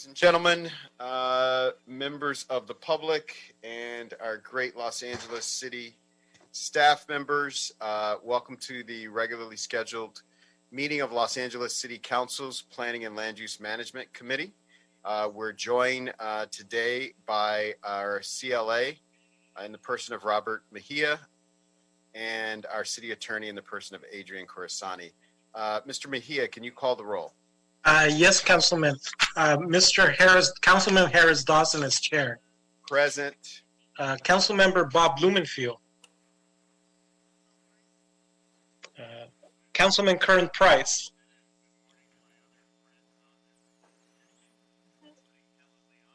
Ladies and gentlemen, members of the public, and our great Los Angeles City staff members, welcome to the regularly scheduled meeting of Los Angeles City Council's Planning and Land Use Management Committee. We're joined today by our CLA in the person of Robert Mejia and our city attorney in the person of Adrian Corisani. Mr. Mejia, can you call the roll? Yes, Councilman. Councilman Harris Dawson is chair. Present. Councilmember Bob Blumenfield. Councilman Kern Price.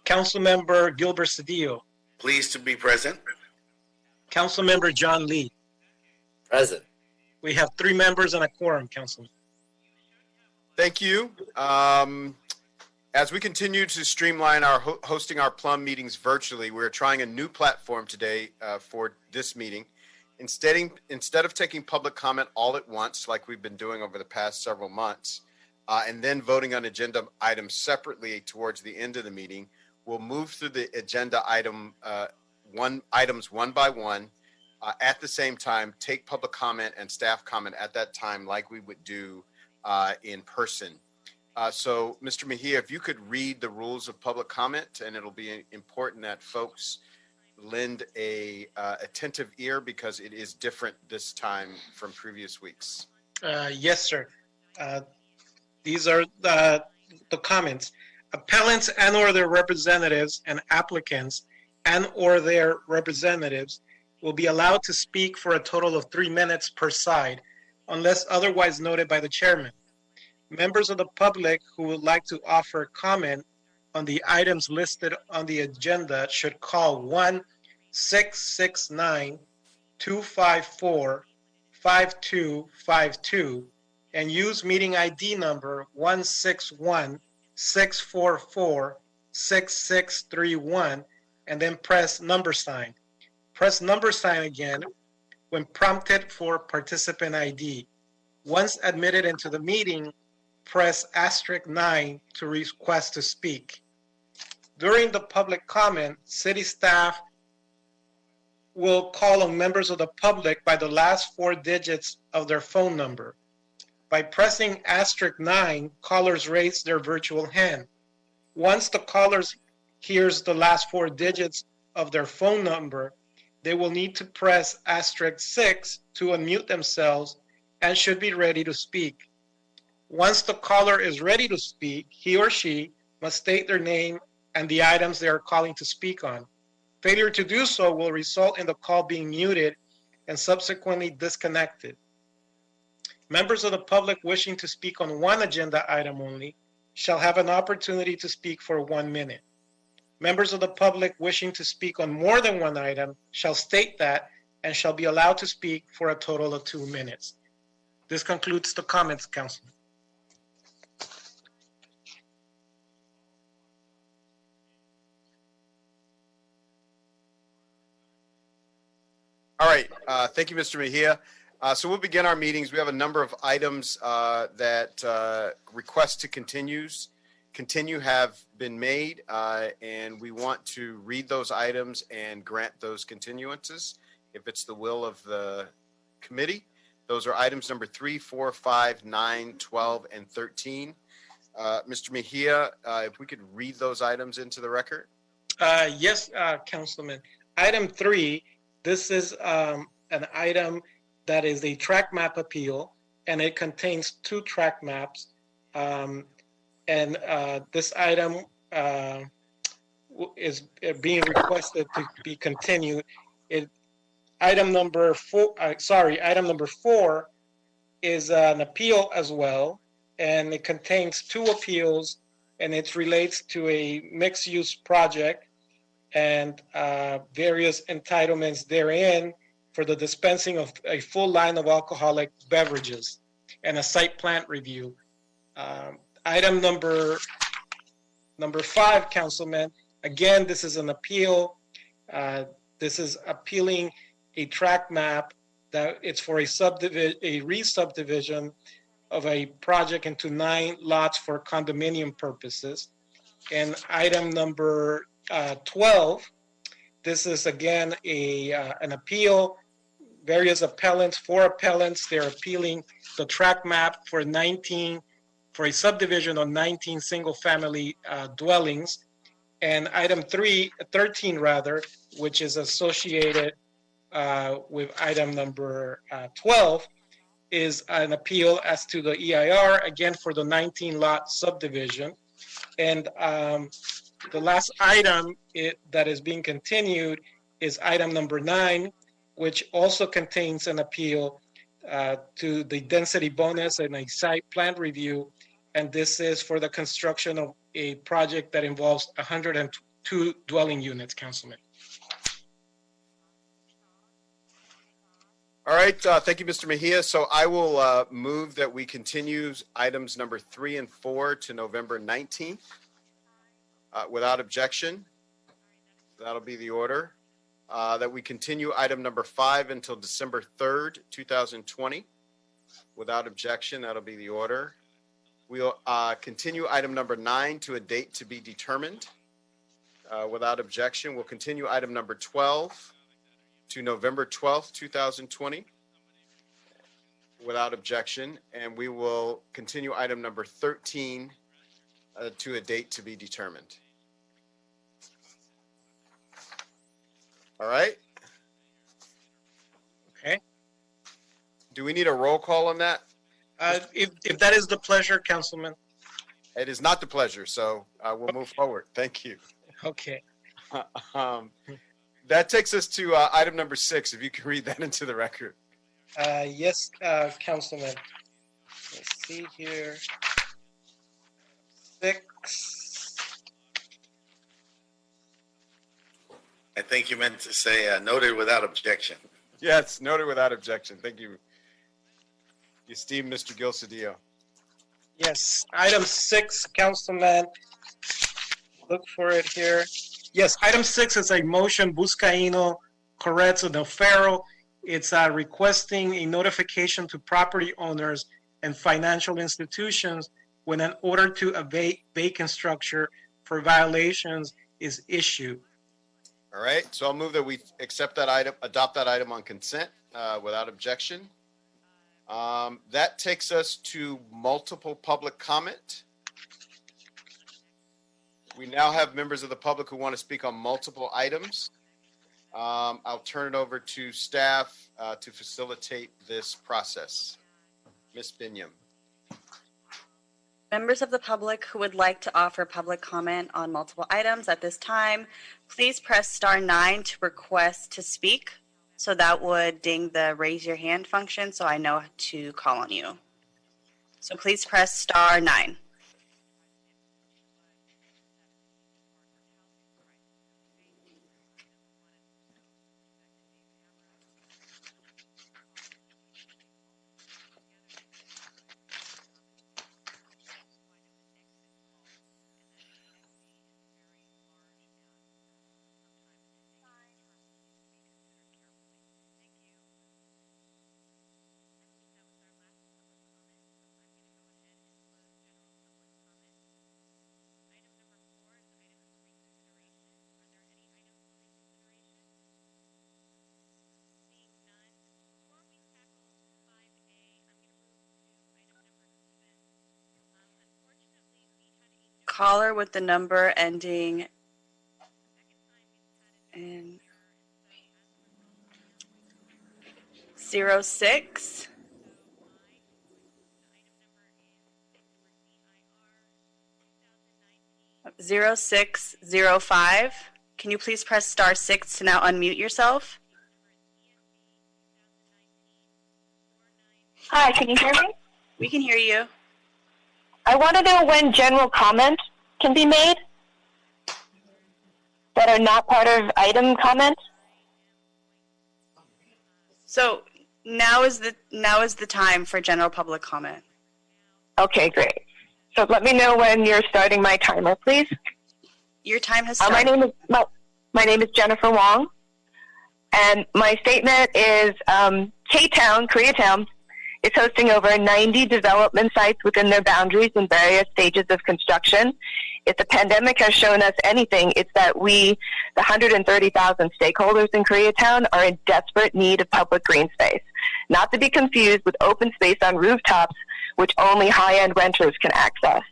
Councilmember Gilbert Cedillo. Pleased to be present. Councilmember John Lee. Present. We have 3 members and a quorum, Councilman. Thank you. As we continue to streamline our hosting our Plum meetings virtually, we're trying a new platform today for this meeting. Instead of taking public comment all at once, like we've been doing over the past several months, and then voting on agenda items separately towards the end of the meeting, we'll move through the agenda items one by one. At the same time, take public comment and staff comment at that time, like we would do in person. So, Mr. Mejia, if you could read the rules of public comment, and it'll be important that folks lend a attentive ear because it is different this time from previous weeks. Yes, sir. These are the comments. Appellants and or their representatives and applicants and or their representatives will be allowed to speak for a total of 3 minutes per side, unless otherwise noted by the chairman. Members of the public who would like to offer comment on the items listed on the agenda should call 1-669-254-5252 and use meeting ID number 161-644-6631 and then press number sign. Press number sign again when prompted for participant ID. Once admitted into the meeting, press *9 to request to speak. During the public comment, city staff will call on members of the public by the last 4 digits of their phone number. By pressing *9, callers raise their virtual hand. Once the callers hears the last 4 digits of their phone number, they will need to press *6 to unmute themselves and should be ready to speak. Once the caller is ready to speak, he or she must state their name and the items they are calling to speak on. Failure to do so will result in the call being muted and subsequently disconnected. Members of the public wishing to speak on one agenda item only shall have an opportunity to speak for 1 minute. Members of the public wishing to speak on more than one item shall state that and shall be allowed to speak for a total of 2 minutes. This concludes the comments, Councilman. All right. Thank you, Mr. Mejia. So we'll begin our meetings. We have a number of items that requests to continue have been made, and we want to read those items and grant those continuances if it's the will of the committee. Those are items number 3, 4, 5, 9, 12, and 13. Mr. Mejia, if we could read those items into the record. Yes, Councilman. Item 3, this is an item that is a track map appeal, and it contains 2 track maps. This item is being requested to be continued. Item number 4 is an appeal as well, and it contains 2 appeals, and it relates to a mixed-use project and various entitlements therein for the dispensing of a full line of alcoholic beverages and a site plan review. Item number 5, Councilman. Again, this is an appeal. This is appealing a tract map that it's for a re-subdivision of a project into 9 lots for condominium purposes. And item number 12, this is again an appeal. Various appellants, 4 appellants, they're appealing the tract map for a subdivision of 19 single-family dwellings. And item 13 rather, which is associated with item number 12, is an appeal as to the EIR, again for the 19-lot subdivision. And the last item that is being continued is item number 9, which also contains an appeal to the density bonus and a site plan review. And this is for the construction of a project that involves 102 dwelling units, Councilman. All right, thank you, Mr. Mejia. So I will move that we continue items number 3 and 4 to November 19th without objection. That'll be the order. That we continue item number 5 until December 3rd, 2020. Without objection, that'll be the order. We'll continue item number 9 to a date to be determined. Without objection, we'll continue item number 12 to November 12th, 2020. Without objection. And we will continue item number 13 to a date to be determined. All right. Okay. Do we need a roll call on that? If that is the pleasure, Councilman. It is not the pleasure, so we'll move forward. Thank you. Okay. That takes us to item number 6, if you can read that into the record. Yes, Councilman. Let's see here. 6. I think you meant to say noted without objection. Yes, noted without objection. Thank you, esteemed Mr. Gil-Cedillo. Yes, item 6, Councilman. Look for it here. Yes, item 6 is a motion Buscaino, Corretzo, Del Ferro. It's requesting a notification to property owners and financial institutions when an order to abate vacant structure for violations is issued. All right, so I'll move that we accept that item, adopt that item on consent without objection. That takes us to multiple public comment. We now have members of the public who want to speak on multiple items. I'll turn it over to staff to facilitate this process. Ms. Binyam. Members of the public who would like to offer public comment on multiple items at this time, please press star 9 to request to speak. So that would ding the raise your hand function so I know to call on you. So please press star 9. Caller with the number ending in 06. Zero 0605. Can you please press star 6 to now unmute yourself? Hi, can you hear me? We can hear you. I want to know when general comment can be made that are not part of item comment. So now is the time for general public comment. Okay, great. So let me know when you're starting my timer, please. Your time has started. My name is Jennifer Wong, and my statement is K-Town, Koreatown, is hosting over 90 development sites within their boundaries in various stages of construction. If the pandemic has shown us anything, it's that we, the 130,000 stakeholders in Koreatown, are in desperate need of public green space, not to be confused with open space on rooftops, which only high-end renters can access.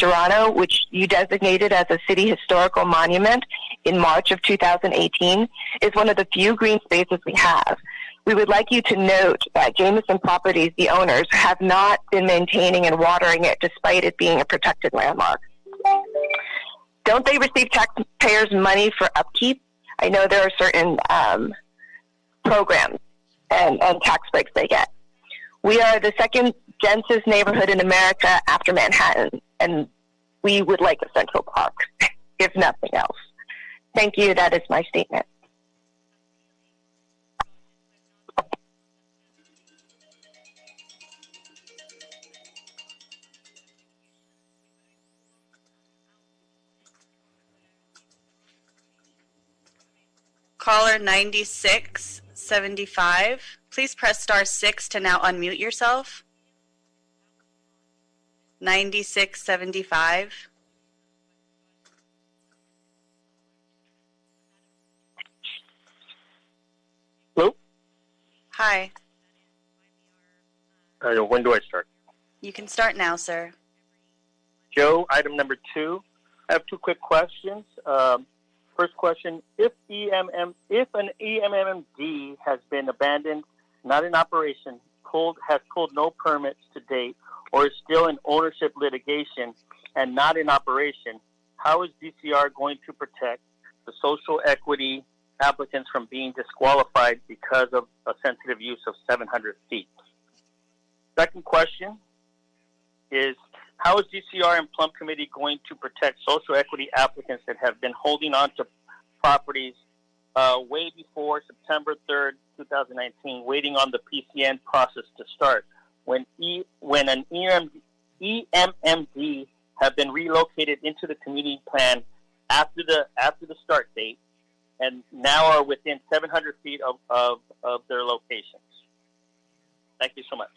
Juana, which you designated as a city historical monument in March of 2018, is one of the few green spaces we have. We would like you to note that Jameson Properties, the owners, have not been maintaining and watering it despite it being a protected landmark. Don't they receive taxpayers' money for upkeep? I know there are certain programs and tax breaks they get. We are the second densest neighborhood in America after Manhattan, and we would like a Central Park, if nothing else. Thank you. That is my statement. Caller 9675. Please press star 6 to now unmute yourself. 9675. Hello? Hi. When do I start? You can start now, sir. Joe, item number 2. I have 2 quick questions. First question, if an EMMD has been abandoned, not in operation, has pulled no permits to date, or is still in ownership litigation and not in operation, how is DCR going to protect the social equity applicants from being disqualified because of a sensitive use of 700 feet? Second question is, how is DCR and Plum Committee going to protect social equity applicants that have been holding on to properties way before September 3rd, 2019, waiting on the Pcn process to start, when an EMMD have been relocated into the community plan after the start date, and now are within 700 feet of their locations? Thank you so much.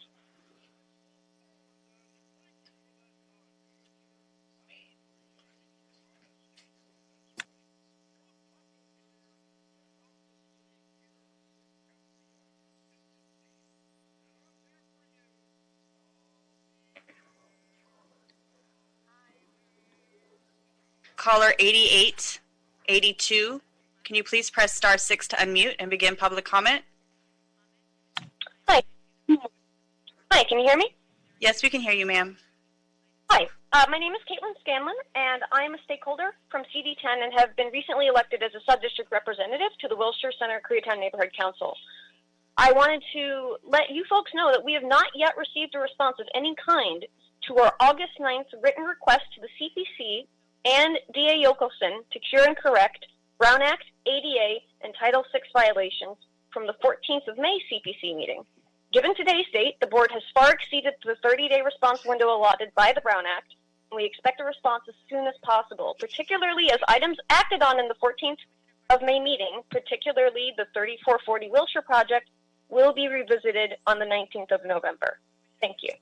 Caller 8882. Can you please press star 6 to unmute and begin public comment? Hi. Hi, can you hear me? Yes, we can hear you, ma'am. Hi. My name is Caitlin Scanlon, and I am a stakeholder from CD10 and have been recently elected as a sub-district representative to the Wilshire Center Koreatown Neighborhood Council. I wanted to let you folks know that we have not yet received a response of any kind to our August 9th written request to the CPC and DA Yokelson to cure and correct Brown Act, ADA, and Title VI violations from the 14th of May CPC meeting. Given today's date, the board has far exceeded the 30-day response window allotted by the Brown Act, and we expect a response as soon as possible, particularly as items acted on in the 14th of May meeting, particularly the 3440 Wilshire project, will be revisited on the 19th of November. Thank you.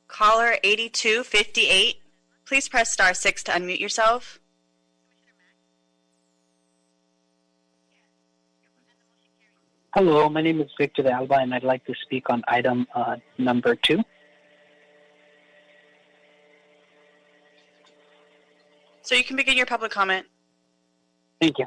Caller 8258. Please press star 6 to unmute yourself. Hello, my name is Victor de Alba, and I'd like to speak on item number 2. So you can begin your public comment. Thank you.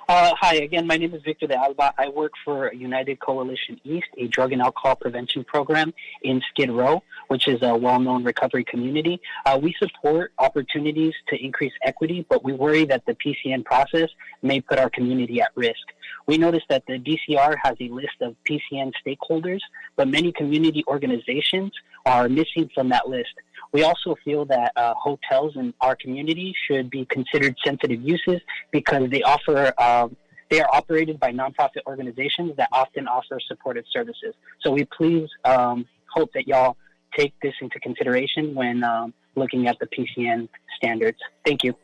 Hi, again, my name is Victor de Alba. I work for United Coalition East, a drug and alcohol prevention program in Skid Row, which is a well-known recovery community. We support opportunities to increase equity, but we worry that the Pcn process may put our community at risk. We noticed that the DCR has a list of Pcn stakeholders, but many community organizations are missing from that list. We also feel that hotels in our community should be considered sensitive uses because they are operated by nonprofit organizations that often offer supportive services. So we please hope that y'all take this into consideration when looking at the PCN standards. Thank you.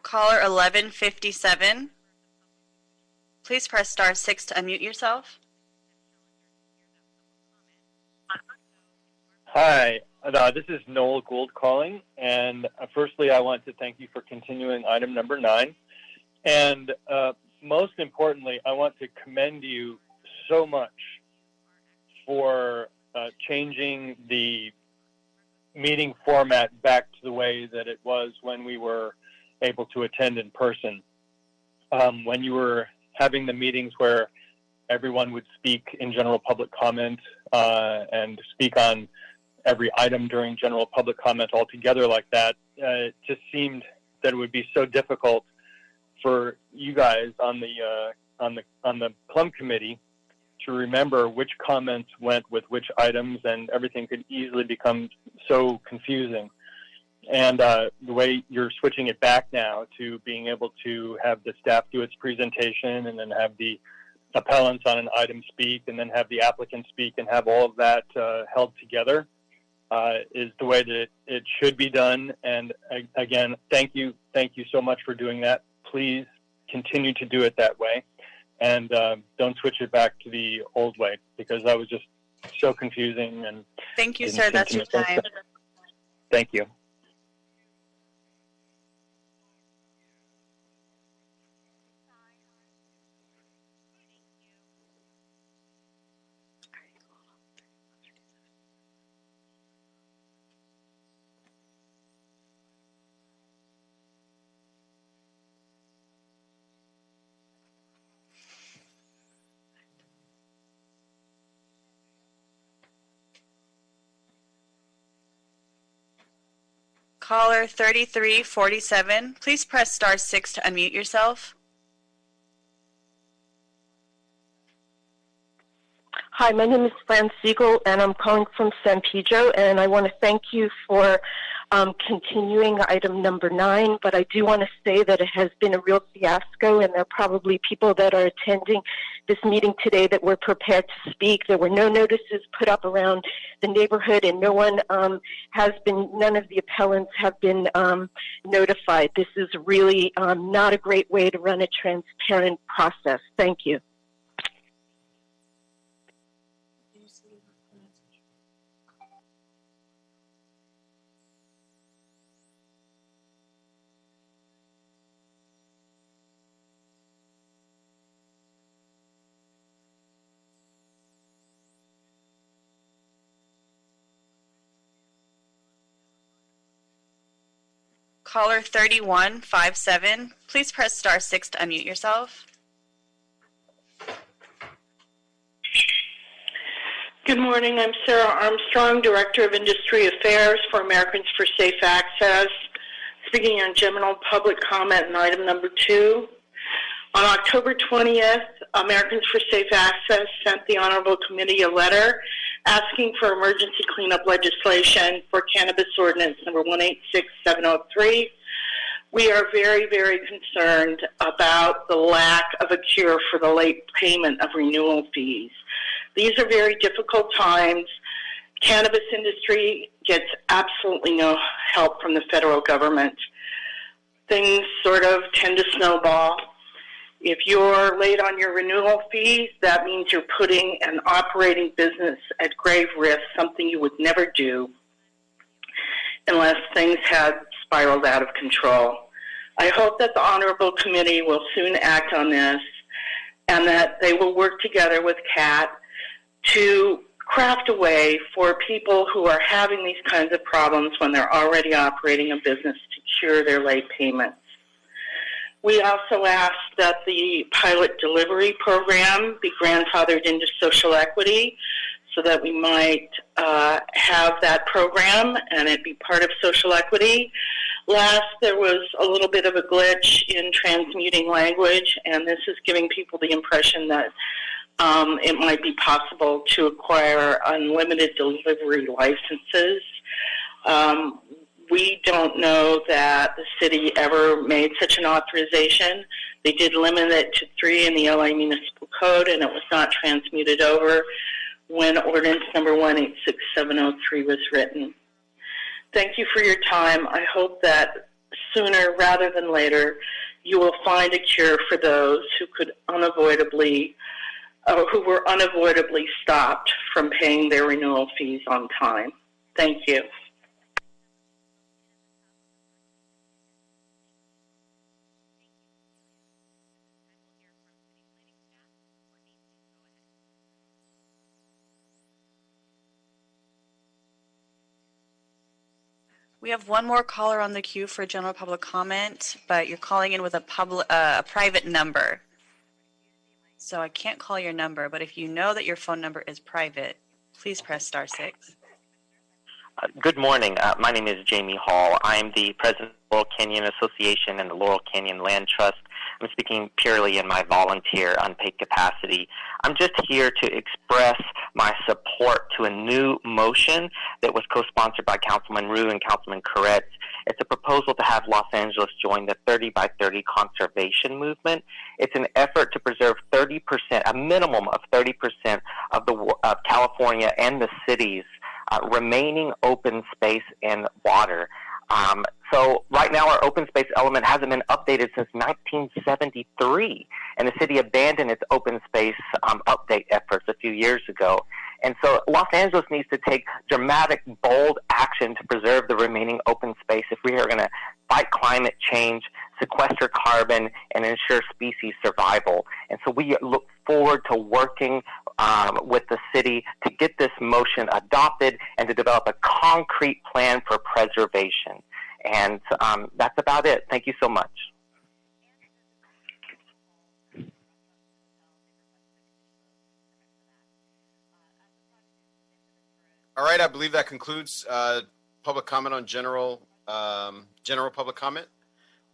Caller 1157. Please press *6 to unmute yourself. Hi, this is Noel Gould calling, and firstly, I want to thank you for continuing item number 9, and most importantly, I want to commend you so much for changing the meeting format back to the way that it was when we were able to attend in person. When you were having the meetings where everyone would speak in general public comment and speak on every item during general public comment altogether like that, it just seemed that it would be so difficult for you guys on the Plum Committee to remember which comments went with which items, and everything could easily become so confusing. And the way you're switching it back now to being able to have the staff do its presentation and then have the appellants on an item speak and then have the applicant speak and have all of that held together is the way that it should be done. And again, thank you so much for doing that. Please continue to do it that way, and don't switch it back to the old way, because that was just so confusing. And thank you, sir. That's your time. Thank you. Caller 3347, please press *6 to unmute yourself. Hi, my name is Fran Siegel, and I'm calling from San Pedro, and I want to thank you for continuing item number 9, but I do want to say that it has been a real fiasco, and there are probably people that are attending this meeting today that were prepared to speak. There were no notices put up around the neighborhood, and none of the appellants have been notified. This is really not a great way to run a transparent process. Thank you. Caller 3157, please press *6 to unmute yourself. Good morning. I'm Sarah Armstrong, Director of Industry Affairs for Americans for Safe Access, speaking on general public comment on item number 2. On October 20th, Americans for Safe Access sent the Honorable Committee a letter asking for emergency cleanup legislation for cannabis ordinance number 186703. We are very, very concerned about the lack of a cure for the late payment of renewal fees. These are very difficult times. Cannabis industry gets absolutely no help from the federal government. Things sort of tend to snowball. If you're late on your renewal fees, that means you're putting an operating business at grave risk, something you would never do unless things had spiraled out of control. I hope that the Honorable Committee will soon act on this and that they will work together with CAT to craft a way for people who are having these kinds of problems when they're already operating a business to cure their late payments. We also asked that the pilot delivery program be grandfathered into social equity so that we might have that program and it be part of social equity. Last, there was a little bit of a glitch in transmuting language, and this is giving people the impression that it might be possible to acquire unlimited delivery licenses. We don't know that the city ever made such an authorization, They did limit it to 3 in the LA Municipal Code, and it was not transmuted over when ordinance number 186703 was written. Thank you for your time. I hope that sooner rather than later you will find a cure for those who could unavoidably, who were unavoidably stopped from paying their renewal fees on time. Thank you. We have one more caller on the queue for general public comment, but you're calling in with a private number. So I can't call your number, but if you know that your phone number is private, please press star 6. Good morning. My name is Jamie Hall. I'm the president of the Laurel Canyon Association and the Laurel Canyon Land Trust. I'm speaking purely in my volunteer unpaid capacity. I'm just here to express my support to a new motion that was co-sponsored by Councilman Rue and Councilman Koretz. It's a proposal to have Los Angeles join the 30 by 30 conservation movement. It's an effort to preserve 30%, a minimum of 30% of California and the cities remaining open space and water. So right now our open space element hasn't been updated since 1973, and the city abandoned its open space update efforts a few years ago. And so Los Angeles needs to take dramatic, bold action to preserve the remaining open space if we are going to fight climate change, sequester carbon, and ensure species survival. And so we look forward to working with the city to get this motion adopted and to develop a concrete plan for preservation. And that's about it. Thank you so much. All right, I believe that concludes public comment on general public comment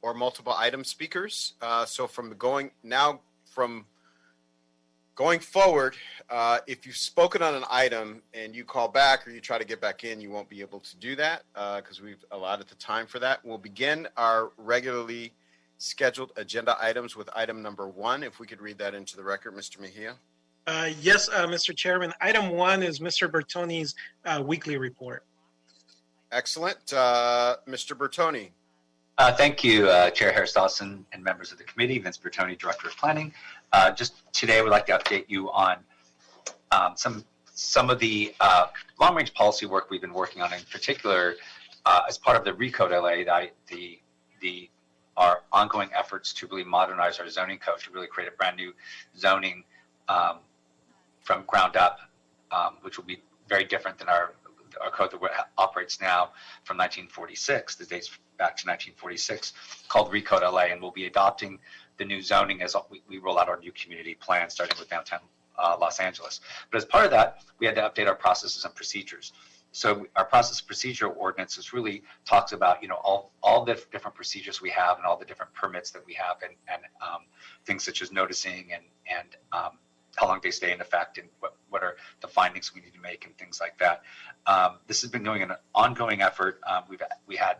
or multiple item speakers. So from going forward, if you've spoken on an item and you call back or you try to get back in, you won't be able to do that because we've allotted the time for that. We'll begin our regularly scheduled agenda items with item number 1. If we could read that into the record, Mr. Mejia. Yes, Mr. Chairman. Item 1 is Mr. Bertoni's weekly report. Excellent. Mr. Bertoni. Thank you, Chair Harris-Dawson and members of the committee. Vince Bertoni, Director of Planning. Just today, I would like to update you on some of the long-range policy work we've been working on, in particular, as part of the Recode LA, our ongoing efforts to really modernize our zoning code, to really create a brand new zoning from ground up, which will be very different than our code that operates now from 1946, the dates back to 1946, called Recode LA, and we'll be adopting the new zoning as we roll out our new community plan, starting with downtown Los Angeles. But as part of that, we had to update our processes and procedures. So our process procedure ordinances really talks about, all the different procedures we have and all the different permits that we have, and things such as noticing and how long they stay in effect, and what are the findings we need to make, and things like that. This has been going an ongoing effort. We had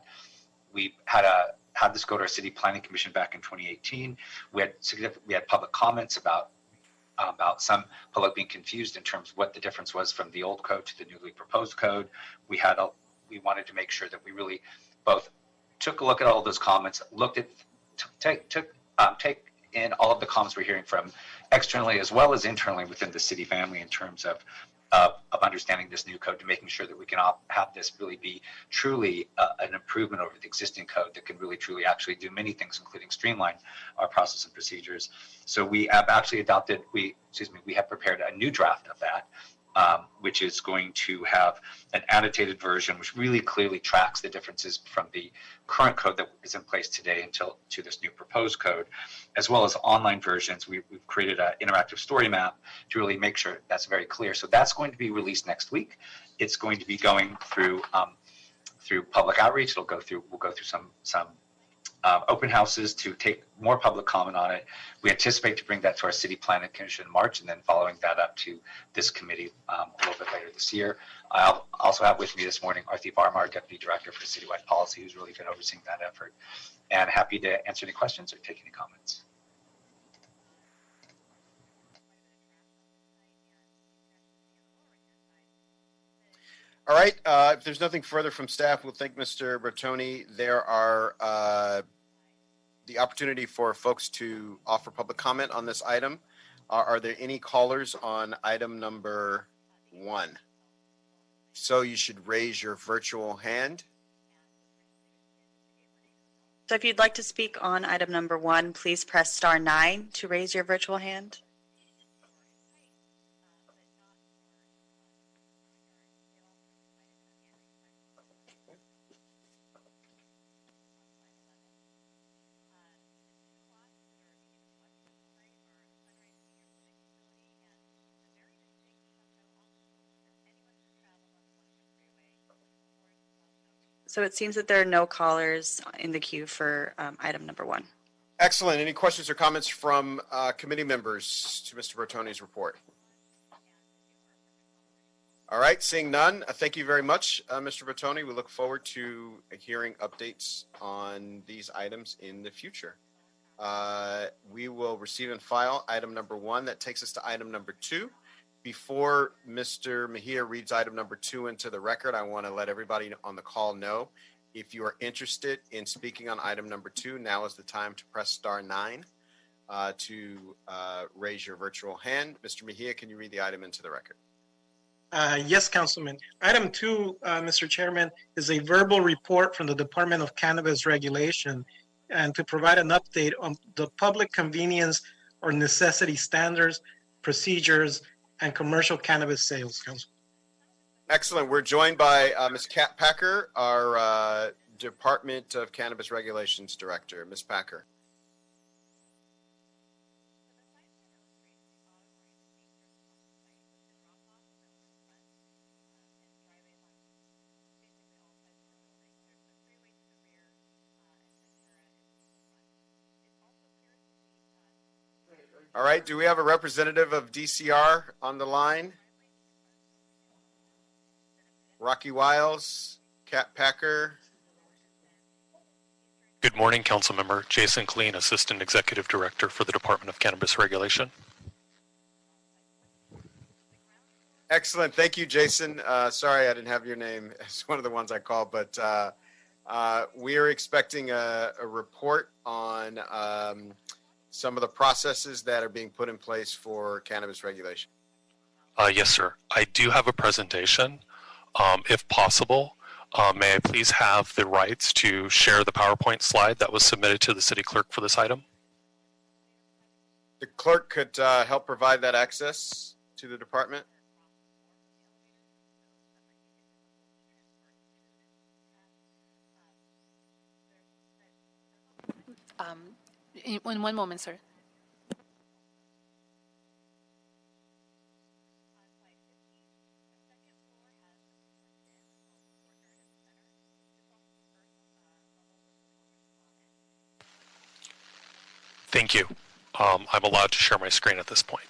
this go to our city planning commission back in 2018. We had public comments about some public being confused in terms of what the difference was from the old code to the newly proposed code. We wanted to make sure that we really both took a look at all of those comments, take in all of the comments we're hearing from externally as well as internally within the city family in terms of understanding this new code, to making sure that we can have this really be truly an improvement over the existing code that can really truly actually do many things, including streamline our process and procedures. So we have actually we have prepared a new draft of that, which is going to have an annotated version, which really clearly tracks the differences from the current code that is in place today to this new proposed code, as well as online versions. We've created an interactive story map to really make sure that's very clear. So that's going to be released next week. It's going to be going through public outreach. We'll go through some open houses to take more public comment on it. We anticipate to bring that to our city planning commission in March, and then following that up to this committee a little bit later this year. I'll also have with me this morning Arthi Varma, our Deputy Director for Citywide Policy, who's really been overseeing that effort, and happy to answer any questions or take any comments. All right. If there's nothing further from staff, we'll thank Mr. Bertoni. There are the opportunity for folks to offer public comment on this item. Are there any callers on item number 1? So you should raise your virtual hand. So if you'd like to speak on item number 1, please press star 9 to raise your virtual hand. So it seems that there are no callers in the queue for item number 1. Excellent. Any questions or comments from committee members to Mr. Bertoni's report? All right. Seeing none, thank you very much, Mr. Bertoni. We look forward to hearing updates on these items in the future. We will receive and file item number 1. That takes us to item number 2. Before Mr. Mejia reads item number 2 into the record, I want to let everybody on the call know if you are interested in speaking on item number 2, now is the time to press star 9 to raise your virtual hand. Mr. Mejia, can you read the item into the record? Yes, Councilman. Item 2, Mr. Chairman, is a verbal report from the Department of Cannabis Regulation and to provide an update on the public convenience or necessity standards, procedures, and commercial cannabis sales, Council. Excellent. We're joined by Ms. Kat Packer, our Department of Cannabis Regulations Director. Ms. Packer. All right. Do we have a representative of DCR on the line? Rocky Wiles, Kat Packer. Good morning, Councilmember. Jason Kleen, Assistant Executive Director for the Department of Cannabis Regulation. Excellent. Thank you, Jason. Sorry I didn't have your name as one of the ones I called, but we are expecting a report on some of the processes that are being put in place for cannabis regulation. Yes, sir. I do have a presentation. If possible, may I please have the rights to share the PowerPoint slide that was submitted to the city clerk for this item? The clerk could help provide that access to the department. In one moment, sir. Thank you. I'm allowed to share my screen at this point.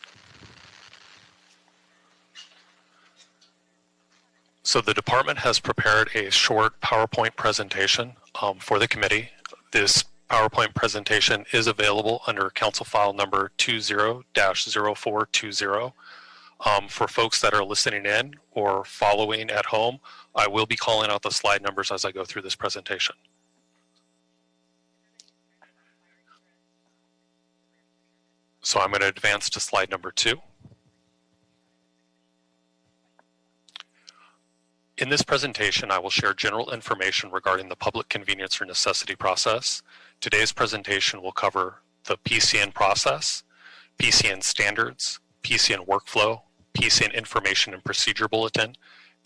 So the department has prepared a short PowerPoint presentation for the committee. This PowerPoint presentation is available under Council File number 20-0420. For folks that are listening in or following at home, I will be calling out the slide numbers as I go through this presentation. So I'm going to advance to slide number 2. In this presentation, I will share general information regarding the public convenience or necessity process. Today's presentation will cover the Pcn process, Pcn standards, Pcn workflow, Pcn information and procedure bulletin,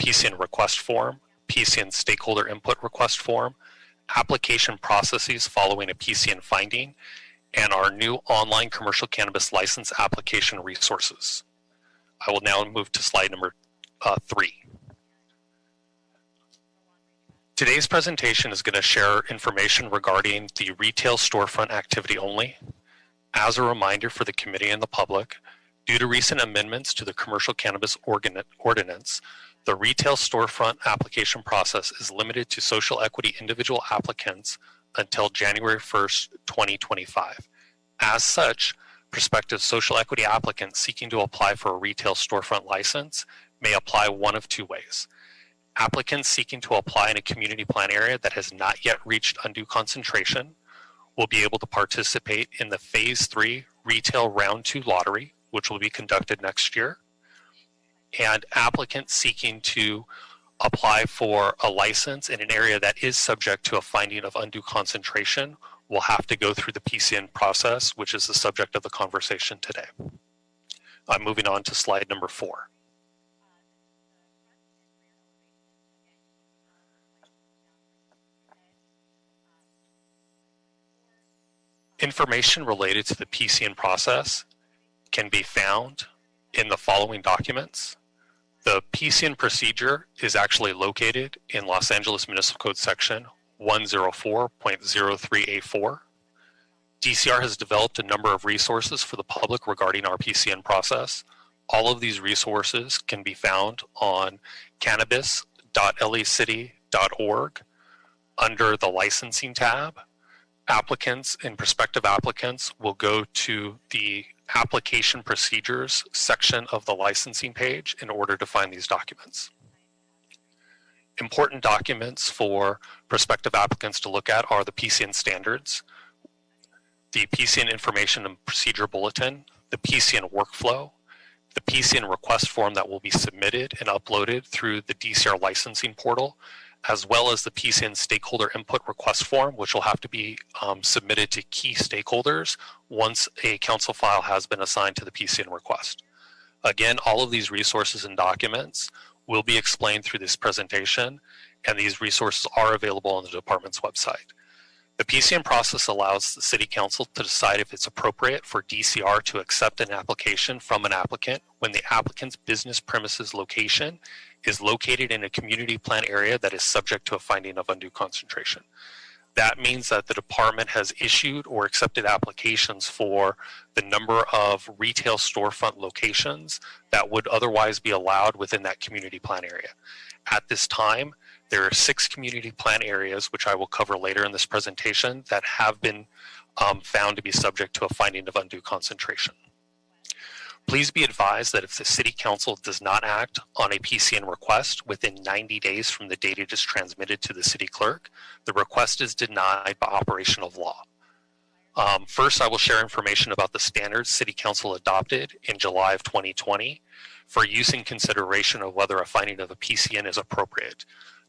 Pcn request form, Pcn stakeholder input request form, application processes following a Pcn finding, and our new online commercial cannabis license application resources. I will now move to slide number 3. Today's presentation is going to share information regarding the retail storefront activity only. As a reminder for the committee and the public, due to recent amendments to the Commercial Cannabis Ordinance, the retail storefront application process is limited to social equity individual applicants until January 1st, 2025. As such, prospective social equity applicants seeking to apply for a retail storefront license may apply one of 2 ways. Applicants seeking to apply in a community plan area that has not yet reached undue concentration will be able to participate in the Phase 3 Retail Round 2 Lottery, which will be conducted next year. And applicants seeking to apply for a license in an area that is subject to a finding of undue concentration will have to go through the Pcn process, which is the subject of the conversation today. I'm moving on to slide number 4. Information related to the Pcn process can be found in the following documents. The Pcn procedure is actually located in Los Angeles Municipal Code section 104.03A4. DCR has developed a number of resources for the public regarding our Pcn process. All of these resources can be found on cannabis.lacity.org under the licensing tab. Applicants and prospective applicants will go to the application procedures section of the licensing page in order to find these documents. Important documents for prospective applicants to look at are the Pcn standards, the Pcn information and procedure bulletin, the Pcn workflow, the Pcn request form that will be submitted and uploaded through the DCR licensing portal, as well as the Pcn stakeholder input request form, which will have to be submitted to key stakeholders once a council file has been assigned to the Pcn request. Again, all of these resources and documents will be explained through this presentation, and these resources are available on the department's website. The Pcn process allows the City Council to decide if it's appropriate for DCR to accept an application from an applicant when the applicant's business premises location is located in a community plan area that is subject to a finding of undue concentration. That means that the department has issued or accepted applications for the number of retail storefront locations that would otherwise be allowed within that community plan area. At this time, there are 6 community plan areas, which I will cover later in this presentation, that have been found to be subject to a finding of undue concentration. Please be advised that if the City Council does not act on a Pcn request within 90 days from the date it is transmitted to the City Clerk, the request is denied by operation of law. First, I will share information about the standards City Council adopted in July of 2020 for use in consideration of whether a finding of a Pcn is appropriate.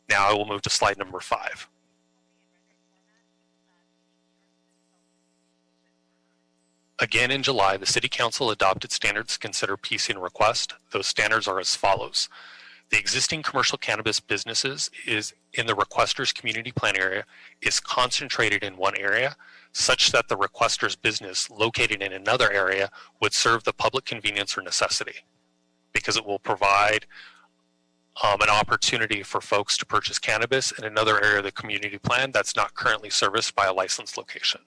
Now I will move to slide number 5. Again, in July, the City Council adopted standards to consider Pcn request. Those standards are as follows. The existing commercial cannabis businesses is in the requester's community plan area is concentrated in one area such that the requester's business located in another area would serve the public convenience or necessity, because it will provide an opportunity for folks to purchase cannabis in another area of the community plan that's not currently serviced by a licensed location.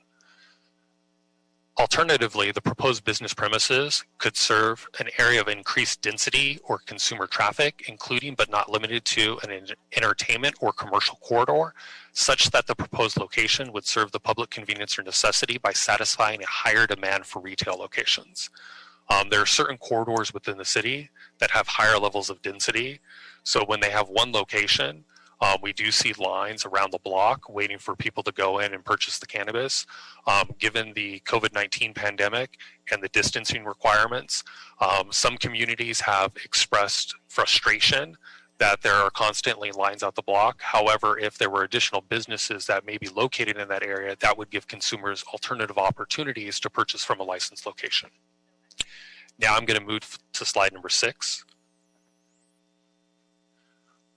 Alternatively, the proposed business premises could serve an area of increased density or consumer traffic, including but not limited to an entertainment or commercial corridor, such that the proposed location would serve the public convenience or necessity by satisfying a higher demand for retail locations. There are certain corridors within the city that have higher levels of density. So when they have one location, we do see lines around the block waiting for people to go in and purchase the cannabis. Given the COVID-19 pandemic and the distancing requirements, some communities have expressed frustration that there are constantly lines out the block. However, if there were additional businesses that may be located in that area, that would give consumers alternative opportunities to purchase from a licensed location. Now I'm going to move to slide number 6.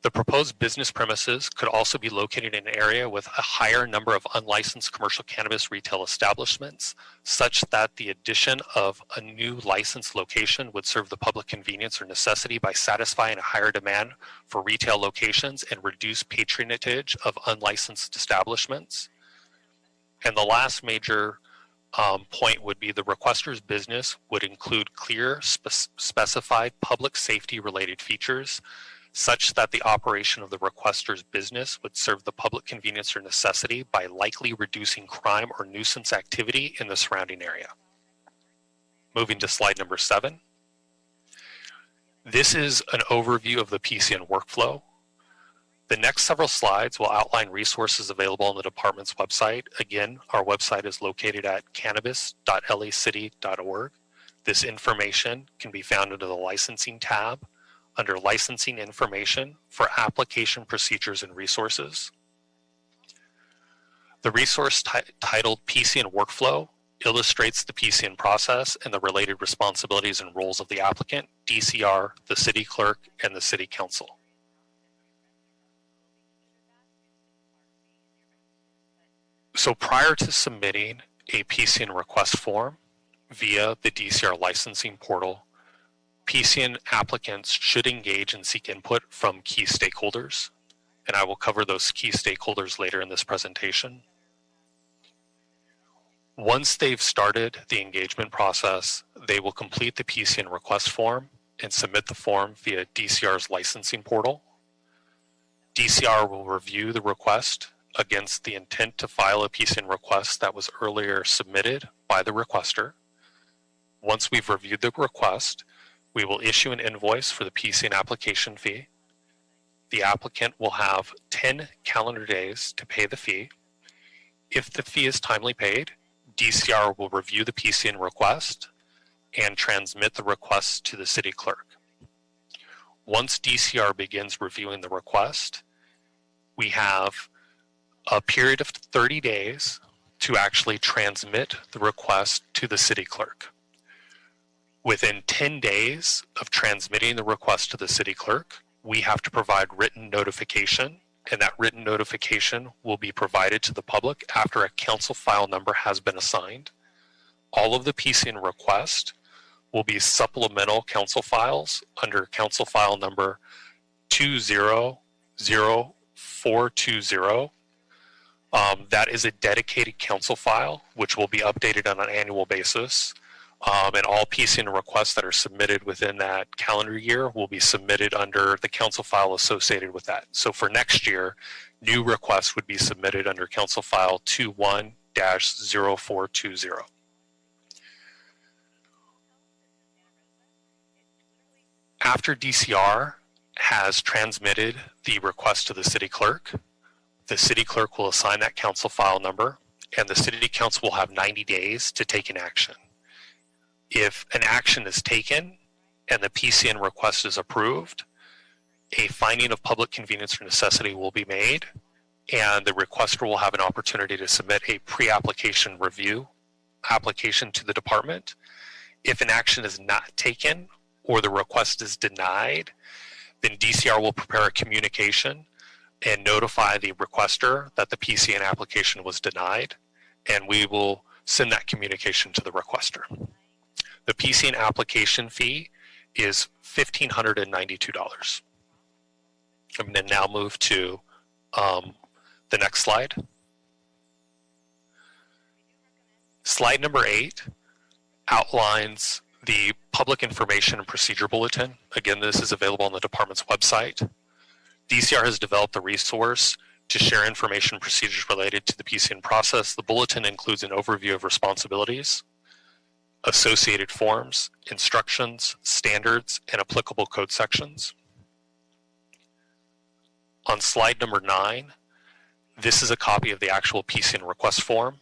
The proposed business premises could also be located in an area with a higher number of unlicensed commercial cannabis retail establishments, such that the addition of a new licensed location would serve the public convenience or necessity by satisfying a higher demand for retail locations and reduce patronage of unlicensed establishments. And the last major point would be the requester's business would include clear, specified public safety related features, such that the operation of the requester's business would serve the public convenience or necessity by likely reducing crime or nuisance activity in the surrounding area. Moving to slide number 7. This is an overview of the Pcn workflow. The next several slides will outline resources available on the department's website. Again, our website is located at cannabis.lacity.org. This information can be found under the Licensing tab, under Licensing Information for Application Procedures and Resources. The resource titled Pcn Workflow illustrates the Pcn process and the related responsibilities and roles of the applicant, DCR, the city clerk, and the city council. So prior to submitting a Pcn request form via the DCR licensing portal, Pcn applicants should engage and seek input from key stakeholders, and I will cover those key stakeholders later in this presentation. Once they've started the engagement process, they will complete the Pcn request form and submit the form via DCR's licensing portal. DCR will review the request against the intent to file a Pcn request that was earlier submitted by the requester. Once we've reviewed the request, we will issue an invoice for the Pcn application fee. The applicant will have 10 calendar days to pay the fee. If the fee is timely paid, DCR will review the Pcn request and transmit the request to the city clerk. Once DCR begins reviewing the request, we have a period of 30 days to actually transmit the request to the city clerk. Within 10 days of transmitting the request to the city clerk, we have to provide written notification, and that written notification will be provided to the public after a council file number has been assigned. All of the Pcn request will be supplemental council files under council file number 200420. That is a dedicated council file, which will be updated on an annual basis. And all Pcn requests that are submitted within that calendar year will be submitted under the council file associated with that. So for next year, new requests would be submitted under council file 21-0420. After DCR has transmitted the request to the city clerk will assign that council file number, and the city council will have 90 days to take an action. If an action is taken and the Pcn request is approved, a finding of public convenience or necessity will be made, and the requester will have an opportunity to submit a pre-application review application to the department. If an action is not taken or the request is denied, then DCR will prepare a communication and notify the requester that the Pcn application was denied, and we will send that communication to the requester. The Pcn application fee is $1,592. I'm going to now move to the next slide. Slide number 8 outlines the Public Information and Procedure Bulletin. Again, this is available on the department's website. DCR has developed a resource to share information procedures related to the Pcn process. The bulletin includes an overview of responsibilities, associated forms, instructions, standards, and applicable code sections. On slide number 9, this is a copy of the actual Pcn request form.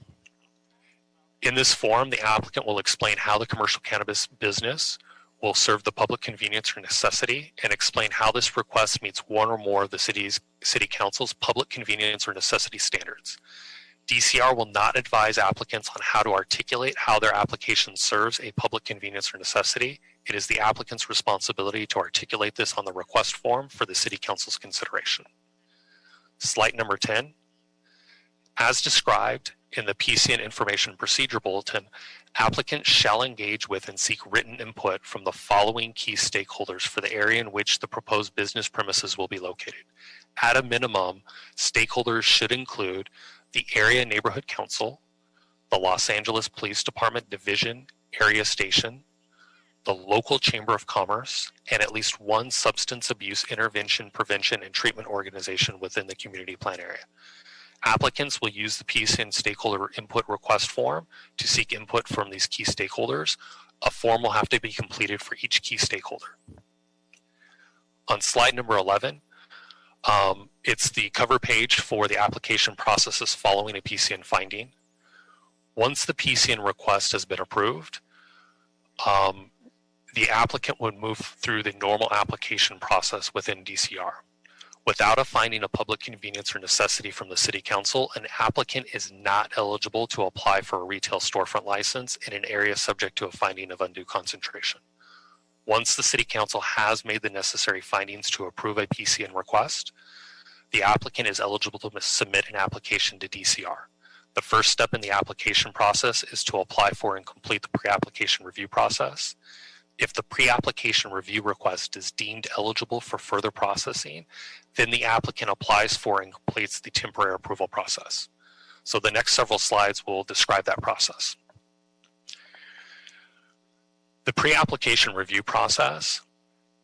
In this form, the applicant will explain how the commercial cannabis business will serve the public convenience or necessity, and explain how this request meets one or more of the city council's public convenience or necessity standards. DCR will not advise applicants on how to articulate how their application serves a public convenience or necessity. It is the applicant's responsibility to articulate this on the request form for the city council's consideration. Slide number 10. As described in the Pcn Information Procedure Bulletin, applicants shall engage with and seek written input from the following key stakeholders for the area in which the proposed business premises will be located. At a minimum, stakeholders should include the Area Neighborhood Council, the Los Angeles Police Department Division Area Station, the local Chamber of Commerce, and at least one substance abuse intervention, prevention, and treatment organization within the community plan area. Applicants will use the Pcn stakeholder input request form to seek input from these key stakeholders. A form will have to be completed for each key stakeholder. On slide number 11, It's the cover page for the application processes following a PCN finding. Once the PCN request has been approved, the applicant would move through the normal application process within DCR. Without a finding of public convenience or necessity from the City Council, an applicant is not eligible to apply for a retail storefront license in an area subject to a finding of undue concentration. Once the City Council has made the necessary findings to approve a PCN request, the applicant is eligible to submit an application to DCR. The first step in the application process is to apply for and complete the pre-application review process. If the pre-application review request is deemed eligible for further processing, then the applicant applies for and completes the temporary approval process. So the next several slides will describe that process. The pre-application review process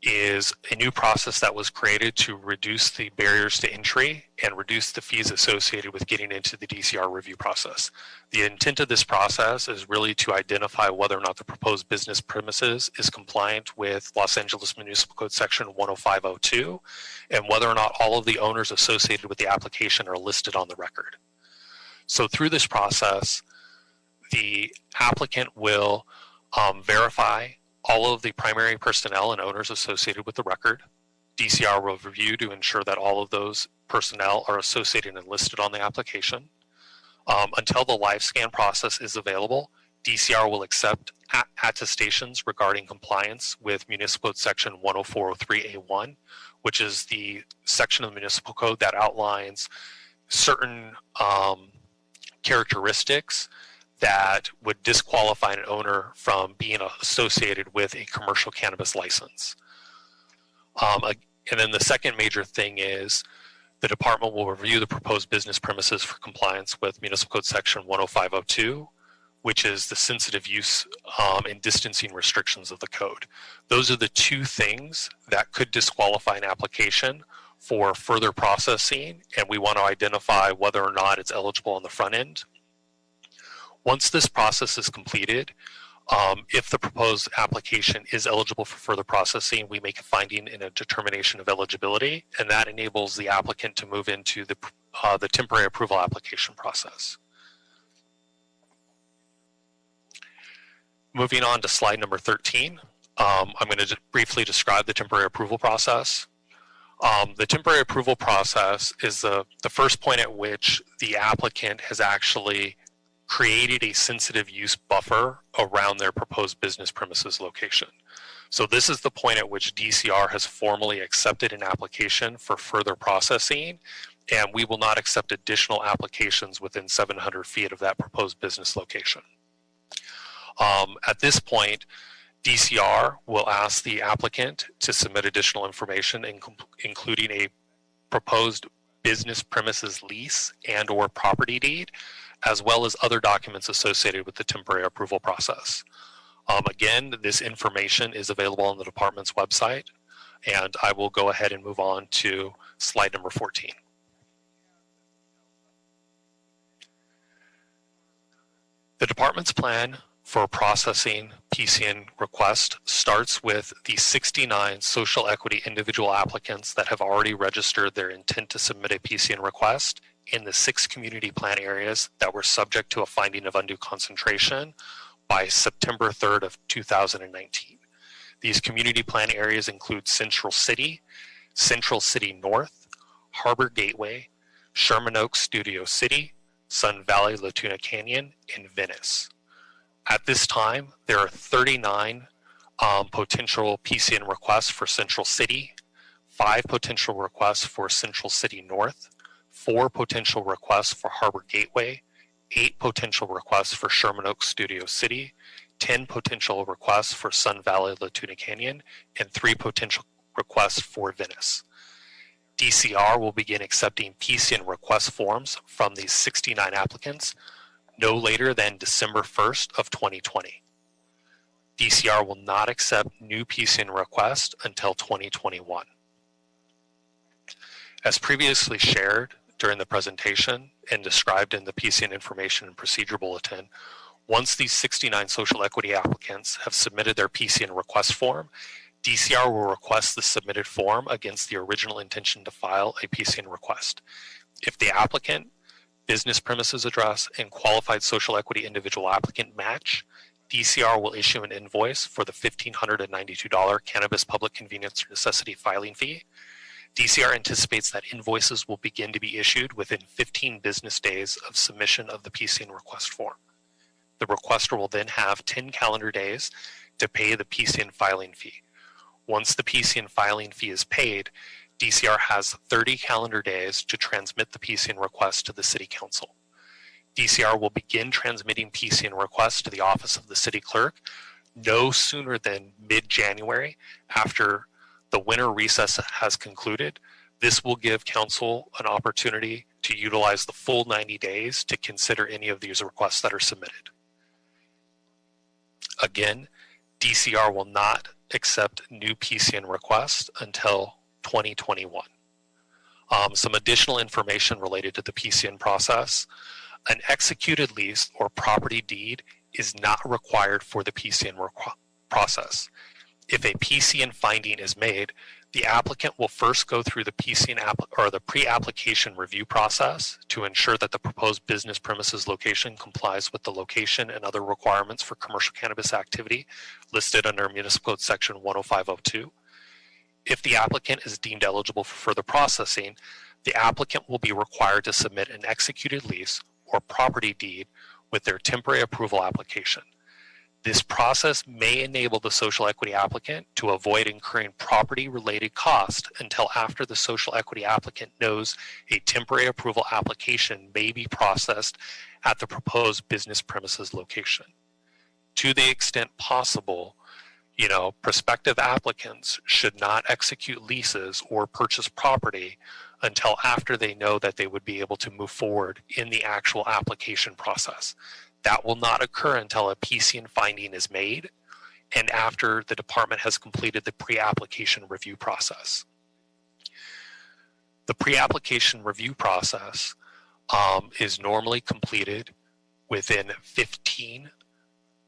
is a new process that was created to reduce the barriers to entry and reduce the fees associated with getting into the DCR review process. The intent of this process is really to identify whether or not the proposed business premises is compliant with Los Angeles Municipal Code Section 10502 and whether or not all of the owners associated with the application are listed on the record. So through this process, the applicant will verify all of the primary personnel and owners associated with the record. DCR will review to ensure that all of those personnel are associated and listed on the application. Until the live scan process is available, DCR will accept attestations regarding compliance with Municipal Code Section 10403A1, which is the section of the Municipal Code that outlines certain characteristics that would disqualify an owner from being associated with a commercial cannabis license. And then the second major thing is the department will review the proposed business premises for compliance with Municipal Code Section 10502, which is the sensitive use and distancing restrictions of the code. Those are the two things that could disqualify an application for further processing, and we want to identify whether or not it's eligible on the front end. Once this process is completed, if the proposed application is eligible for further processing, we make a finding and a determination of eligibility, and that enables the applicant to move into the temporary approval application process. Moving on to slide number 13, I'm going to briefly describe the temporary approval process. The temporary approval process is the first point at which the applicant has actually created a sensitive use buffer around their proposed business premises location. So this is the point at which DCR has formally accepted an application for further processing, and we will not accept additional applications within 700 feet of that proposed business location. At this point, DCR will ask the applicant to submit additional information, including a proposed business premises lease and or property deed, as well as other documents associated with the temporary approval process. Again, this information is available on the department's website, and I will go ahead and move on to slide number 14. The department's plan for processing PCN request starts with the 69 social equity individual applicants that have already registered their intent to submit a PCN request in the 6 community plan areas that were subject to a finding of undue concentration by September 3rd of 2019. These community plan areas include Central City North, Harbor Gateway, Sherman Oaks Studio City, Sun Valley Latuna Canyon, and Venice. At this time, there are 39 potential PCN requests for Central City, 5 potential requests for Central City North, 4 potential requests for Harbor Gateway, 8 potential requests for Sherman Oaks Studio City, 10 potential requests for Sun Valley Latuna Canyon, and 3 potential requests for Venice. DCR will begin accepting PCN request forms from these 69 applicants no later than December 1st of 2020. DCR will not accept new PCN requests until 2021. As previously shared during the presentation and described in the PCN Information and Procedure Bulletin, once these 69 social equity applicants have submitted their PCN request form, DCR will request the submitted form against the original intention to file a PCN request. If the applicant, business premises address, and qualified social equity individual applicant match, DCR will issue an invoice for the $1,592 cannabis public convenience or necessity filing fee. DCR anticipates that invoices will begin to be issued within 15 business days of submission of the PCN request form. The requester will then have 10 calendar days to pay the PCN filing fee. Once the PCN filing fee is paid, DCR has 30 calendar days to transmit the PCN request to the City Council. DCR will begin transmitting PCN requests to the Office of the City Clerk no sooner than mid-January after the winter recess has concluded. This will give Council an opportunity to utilize the full 90 days to consider any of these requests that are submitted. Again, DCR will not accept new PCN requests until 2021. Some additional information related to the PCN process. An executed lease or property deed is not required for the PCN process. If a PCN finding is made, the applicant will first go through the the pre-application review process to ensure that the proposed business premises location complies with the location and other requirements for commercial cannabis activity listed under Municipal Code Section 10502. If the applicant is deemed eligible for further processing, the applicant will be required to submit an executed lease or property deed with their temporary approval application. This process may enable the social equity applicant to avoid incurring property-related costs until after the social equity applicant knows a temporary approval application may be processed at the proposed business premises location. To the extent possible, prospective applicants should not execute leases or purchase property until after they know that they would be able to move forward in the actual application process. That will not occur until a PCN finding is made and after the department has completed the pre-application review process. The pre-application review process is normally completed within 15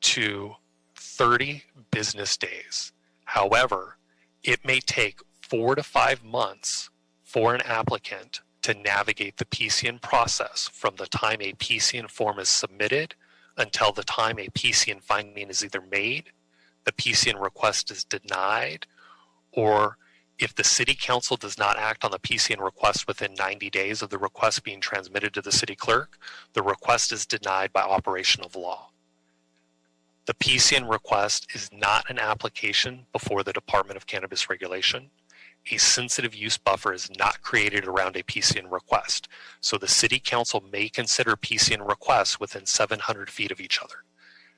to 30 business days. However, it may take 4 to 5 months for an applicant to navigate the PCN process from the time a PCN form is submitted until the time a PCN finding is either made, the PCN request is denied, or if the City Council does not act on the PCN request within 90 days of the request being transmitted to the City Clerk, the request is denied by operation of law. The PCN request is not an application before the Department of Cannabis Regulation. A sensitive use buffer is not created around a PCN request, so the City Council may consider PCN requests within 700 feet of each other.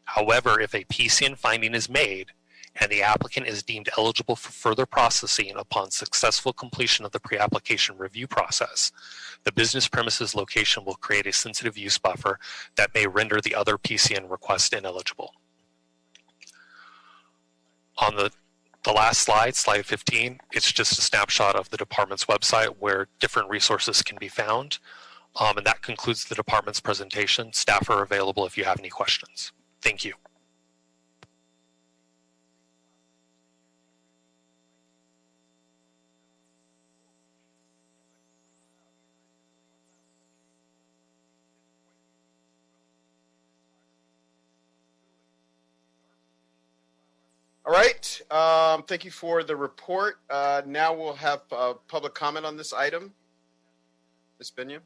However, if a PCN finding is made and the applicant is deemed eligible for further processing upon successful completion of the pre-application review process, the business premises location will create a sensitive use buffer that may render the other PCN request ineligible. On the last slide, slide 15, it's just a snapshot of the department's website where different resources can be found. And that concludes the department's presentation. Staff are available if you have any questions. Thank you. All right. Thank you for the report. Now we'll have public comment on this item. Ms. Binyam?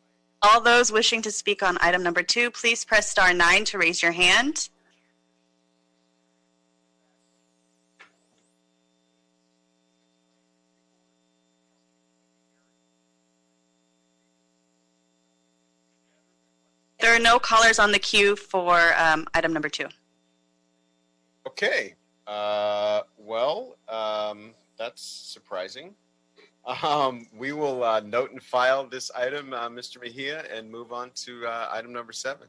All those wishing to speak on item number 2, please press star 9 to raise your hand. There are no callers on the queue for item number 2. Okay. That's surprising. We will note and file this item, Mr. Mejia, and move on to item number 7.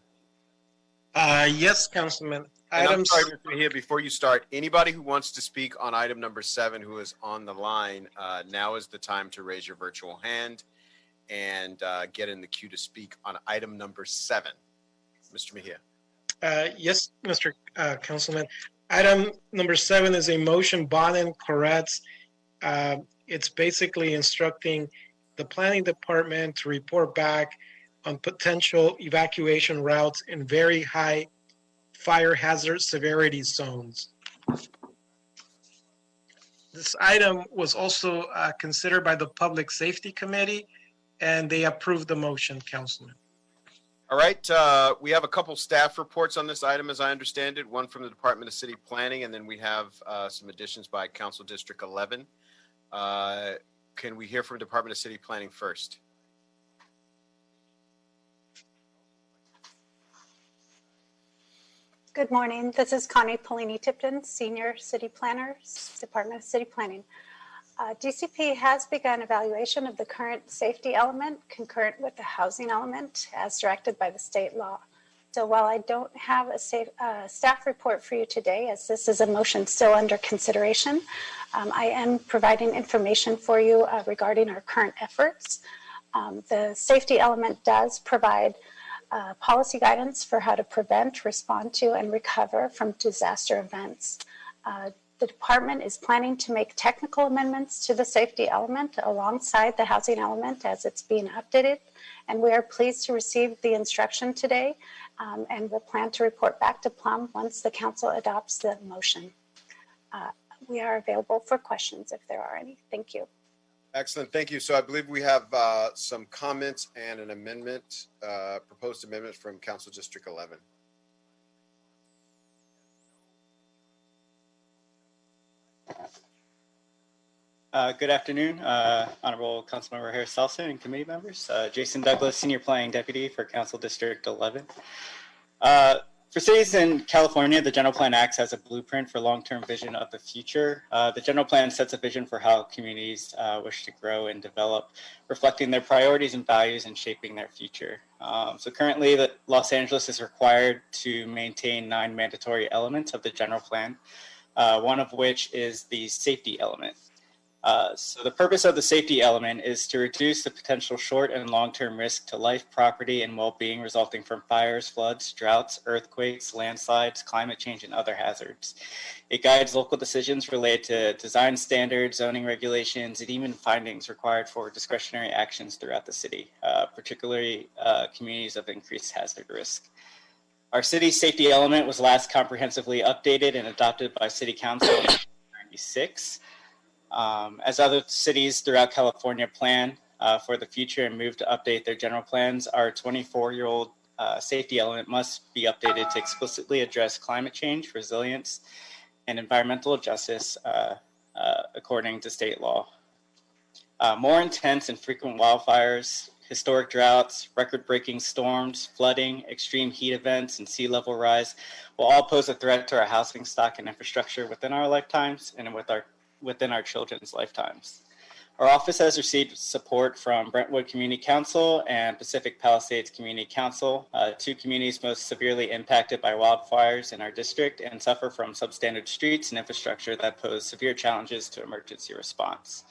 Yes, Councilman. I'm sorry, Mr. Mejia, before you start, anybody who wants to speak on item number 7 who is on the line, now is the time to raise your virtual hand and get in the queue to speak on item number 7. Mr. Mejia. Yes, Mr. Councilman. Item number 7 is a motion Bonin Koretz. It's basically instructing the planning department to report back on potential evacuation routes in very high fire hazard severity zones. This item was also considered by the Public Safety Committee, and they approved the motion, Councilman. All right, we have a couple staff reports on this item, as I understand it, one from the Department of City Planning, and then we have some additions by Council District 11. Can we hear from Department of City Planning first? Good morning. This is Connie Polini-Tipton, Senior City Planner, Department of City Planning. DCP has begun evaluation of the current safety element concurrent with the housing element as directed by the state law. So while I don't have a staff report for you today, as this is a motion still under consideration, I am providing information for you regarding our current efforts. The safety element does provide policy guidance for how to prevent, respond to, and recover from disaster events. The department is planning to make technical amendments to the safety element alongside the housing element as it's being updated. And we are pleased to receive the instruction today, and we'll plan to report back to Plum once the council adopts the motion. We are available for questions if there are any. Thank you. Excellent, thank you. So I believe we have some comments and an amendment, proposed amendment from Council District 11. Good afternoon, Honorable Councilmember Harris-Salson and committee members. Jason Douglas, Senior Planning Deputy for Council District 11. For cities in California, the General Plan acts as a blueprint for long-term vision of the future. The General Plan sets a vision for how communities wish to grow and develop, reflecting their priorities and values and shaping their future. So currently, Los Angeles is required to maintain 9 mandatory elements of the General Plan, one of which is the safety element. So the purpose of the safety element is to reduce the potential short and long-term risk to life, property, and well-being resulting from fires, floods, droughts, earthquakes, landslides, climate change, and other hazards. It guides local decisions related to design standards, zoning regulations, and even findings required for discretionary actions throughout the city, particularly communities of increased hazard risk. Our city's safety element was last comprehensively updated and adopted by City Council in 1996. As other cities throughout California plan for the future and move to update their general plans, our 24-year-old safety element must be updated to explicitly address climate change, resilience, and environmental justice according to state law. More intense and frequent wildfires, historic droughts, record-breaking storms, flooding, extreme heat events, and sea level rise will all pose a threat to our housing stock and infrastructure within our lifetimes and within our children's lifetimes. Our office has received support from Brentwood Community Council and Pacific Palisades Community Council, 2 communities most severely impacted by wildfires in our district and suffer from substandard streets and infrastructure that pose severe challenges to emergency response.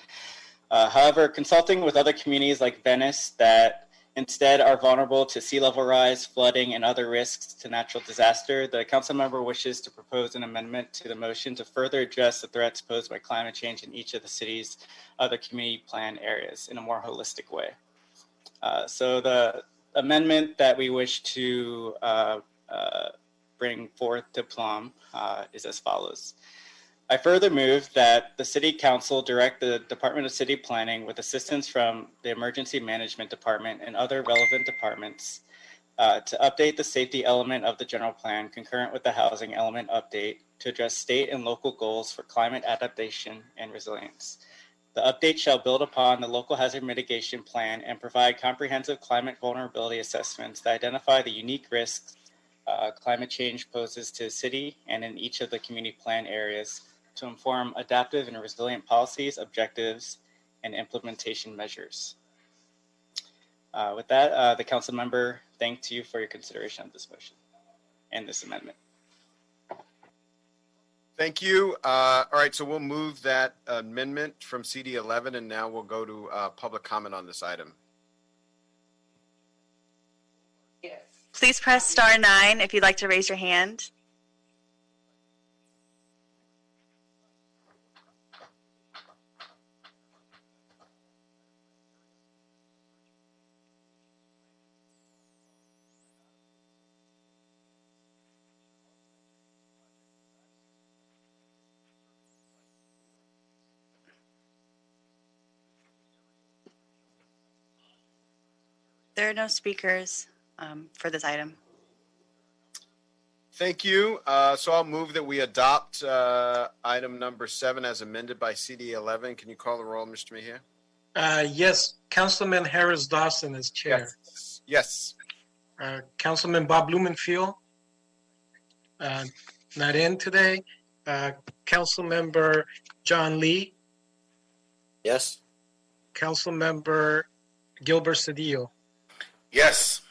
However, consulting with other communities like Venice that instead are vulnerable to sea level rise, flooding, and other risks to natural disaster, the council member wishes to propose an amendment to the motion to further address the threats posed by climate change in each of the city's other community plan areas in a more holistic way. So the amendment that we wish to bring forth to Plum is as follows. I further move that the City Council direct the Department of City Planning with assistance from the Emergency Management Department and other relevant departments to update the safety element of the general plan concurrent with the housing element update to address state and local goals for climate adaptation and resilience. The update shall build upon the local hazard mitigation plan and provide comprehensive climate vulnerability assessments that identify the unique risks climate change poses to the city and in each of the community plan areas to inform adaptive and resilient policies, objectives, and implementation measures. With that, the council member thanks you for your consideration of this motion and this amendment. Thank you. All right, so we'll move that amendment from CD 11, and now we'll go to public comment on this item. Please press *9 if you'd like to raise your hand. There are no speakers for this item. Thank you. So I'll move that we adopt item number 7 as amended by CD 11. Can you call the roll, Mr. Mejia? Yes, Councilman Harris Dawson is chair. Yes. Councilman Bob Blumenfield, not in today. Councilmember John Lee. Yes. Councilmember Gilbert Cedillo. Yes.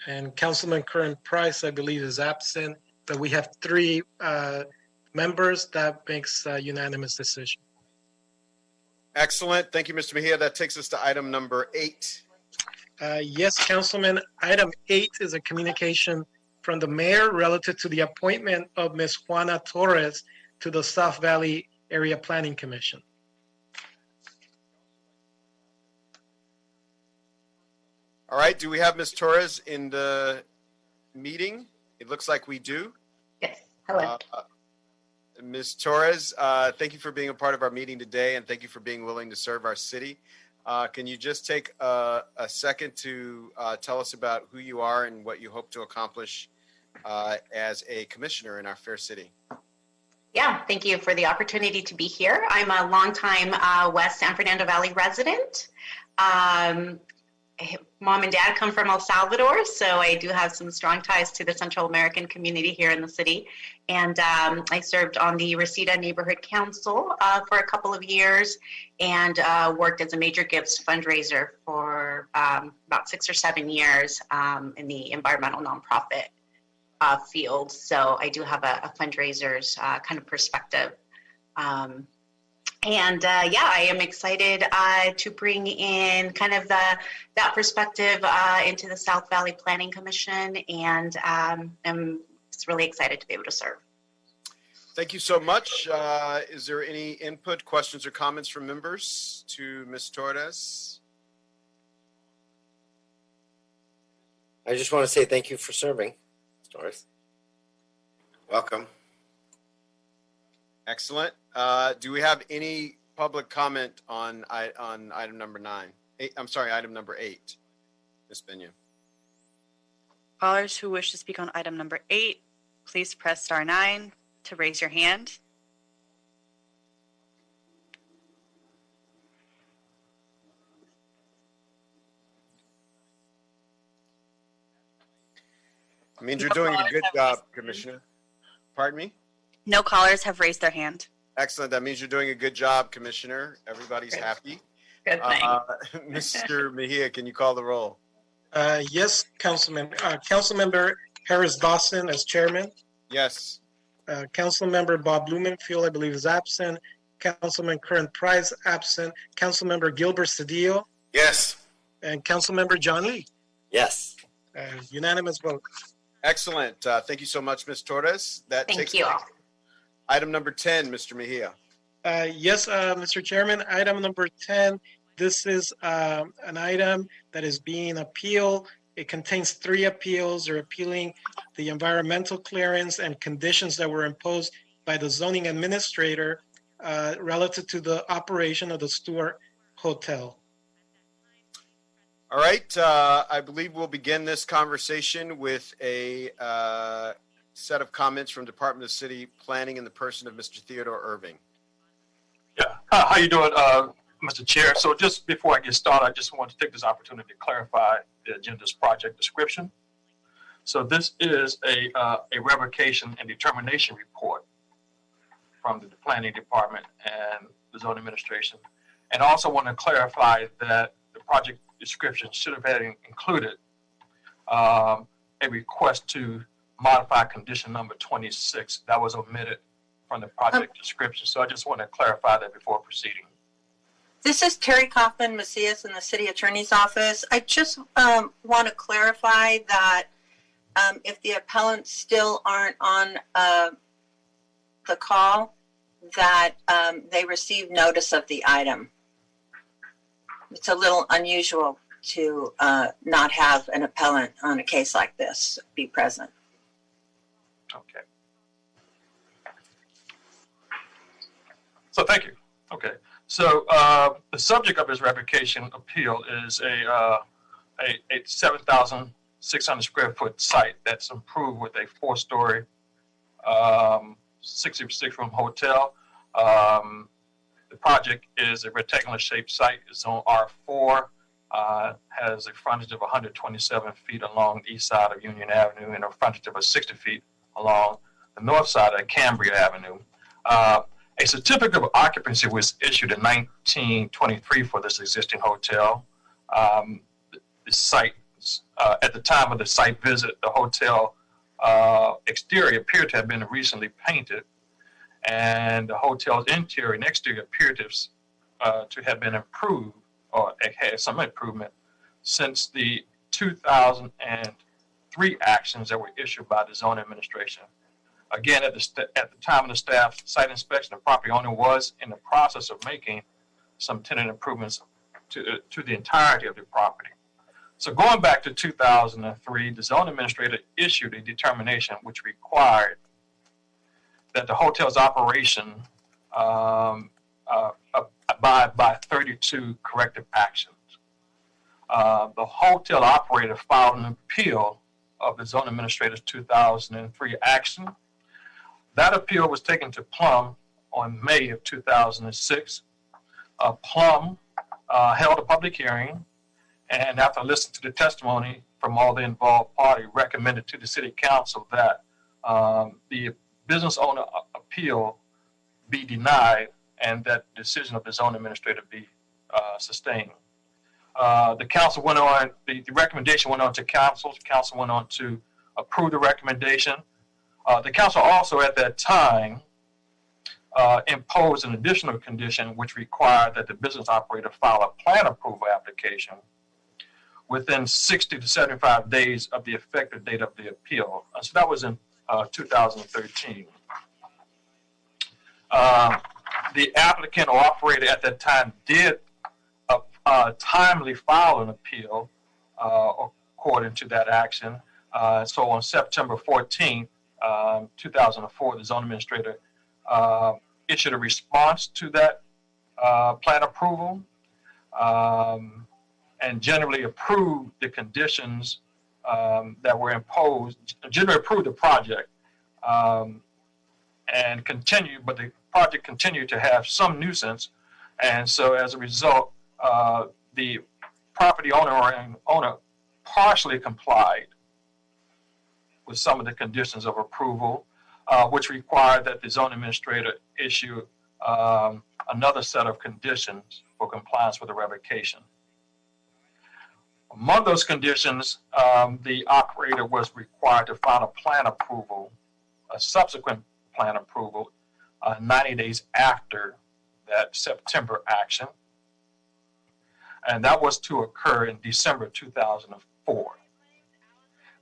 And Councilman Curran Price, I believe, is absent, but we have 3 members. That makes a unanimous decision. Excellent. Thank you, Mr. Mejia. That takes us to item number 8. Yes, Councilman. Item 8 is a communication from the mayor relative to the appointment of Ms. Juana Torres to the South Valley Area Planning Commission. All right. Do we have Ms. Torres in the meeting? It looks like we do. Yes. Hello. Ms. Torres, thank you for being a part of our meeting today, and thank you for being willing to serve our city. Can you just take a second to tell us about who you are and what you hope to accomplish as a commissioner in our fair city? Yeah, thank you for the opportunity to be here. I'm a longtime West San Fernando Valley resident. Mom and dad come from El Salvador, so I do have some strong ties to the Central American community here in the city. And I served on the Reseda Neighborhood Council for a couple of years and worked as a major gifts fundraiser for about 6 or 7 years in the environmental nonprofit field. So I do have a fundraiser's kind of perspective. I am excited to bring in kind of that perspective into the South Valley Planning Commission, and I'm just really excited to be able to serve. Thank you so much. Is there any input, questions, or comments from members to Ms. Torres? I just want to say thank you for serving, Ms. Torres. Welcome. Excellent. Do we have any public comment on item number 9? Item number 8. Ms. Benya. Callers who wish to speak on item number 8, please press star 9 to raise your hand. It means you're doing a good job, Commissioner. Pardon me? No callers have raised their hand. Excellent. That means you're doing a good job, Commissioner. Everybody's happy. Good thing. Mr. Mejia, can you call the roll? Yes, Councilman. Councilmember Harris Dawson as chairman. Yes. Councilmember Bob Blumenfield, I believe, is absent. Councilman Curran Price, absent. Councilmember Gilbert Cedillo. Yes. And Councilmember John Lee. Yes. Unanimous vote. Excellent. Thank you so much, Ms. Torres. Thank you all. Item number 10, Mr. Mejia. Yes, Mr. Chairman, item number 10. This is an item that is being appealed. It contains 3 appeals. They're appealing the environmental clearance and conditions that were imposed by the zoning administrator relative to the operation of the Stewart Hotel. All right. I believe we'll begin this conversation with a set of comments from Department of City Planning in the person of Mr. Theodore Irving. Yeah. How you doing, Mr. Chair? So just before I get started, I just want to take this opportunity to clarify the agenda's project description. So this is a revocation and determination report from the Planning Department and the Zoning Administration. And I also want to clarify that the project description should have had included a request to modify condition number 26 that was omitted from the project description. So I just want to clarify that before proceeding. This is Terry Kaufman Macias in the City Attorney's Office. I just want to clarify that if the appellants still aren't on the call, that they received notice of the item. It's a little unusual to not have an appellant on a case like this be present. Okay. So thank you. Okay. So the subject of this revocation appeal is a a 7,600 square foot site that's improved with a 4-story, 66-room hotel. The project is a rectangular shaped site. It's on R4, has a frontage of 127 feet along the east side of Union Avenue and a frontage of 60 feet along the north side of Cambria Avenue. A certificate of occupancy was issued in 1923 for this existing hotel. The site, at the time of the site visit, the hotel exterior appeared to have been recently painted, and the hotel's interior and exterior appeared to have been improved, or had some improvement, since the 2003 actions that were issued by the zone administration. Again, at the time of the staff site inspection, the property owner was in the process of making some tenant improvements to the entirety of the property. So going back to 2003, the zone administrator issued a determination which required that the hotel's operation abide by 32 corrective actions. The hotel operator filed an appeal of the zone administrator's 2003 action. That appeal was taken to Plum on May of 2006. Plum held a public hearing, and after listening to the testimony from all the involved parties, recommended to the city council that the business owner appeal be denied and that the decision of the zone administrator be sustained. The council went on, the recommendation went on to council. The council went on to approve the recommendation. The council also at that time imposed an additional condition which required that the business operator file a plan approval application within 60 to 75 days of the effective date of the appeal. So that was in 2013. The applicant or operator at that time did timely file an appeal according to that action. So on September 14th, 2004, the zone administrator issued a response to that plan approval and generally approved the conditions that were imposed, generally approved the project and continued, but the project continued to have some nuisance. And so as a result, the property owner partially complied with some of the conditions of approval, which required that the zone administrator issue another set of conditions for compliance with the revocation. Among those conditions, the operator was required to file a plan approval, a subsequent plan approval, 90 days after that September action. And that was to occur in December 2004.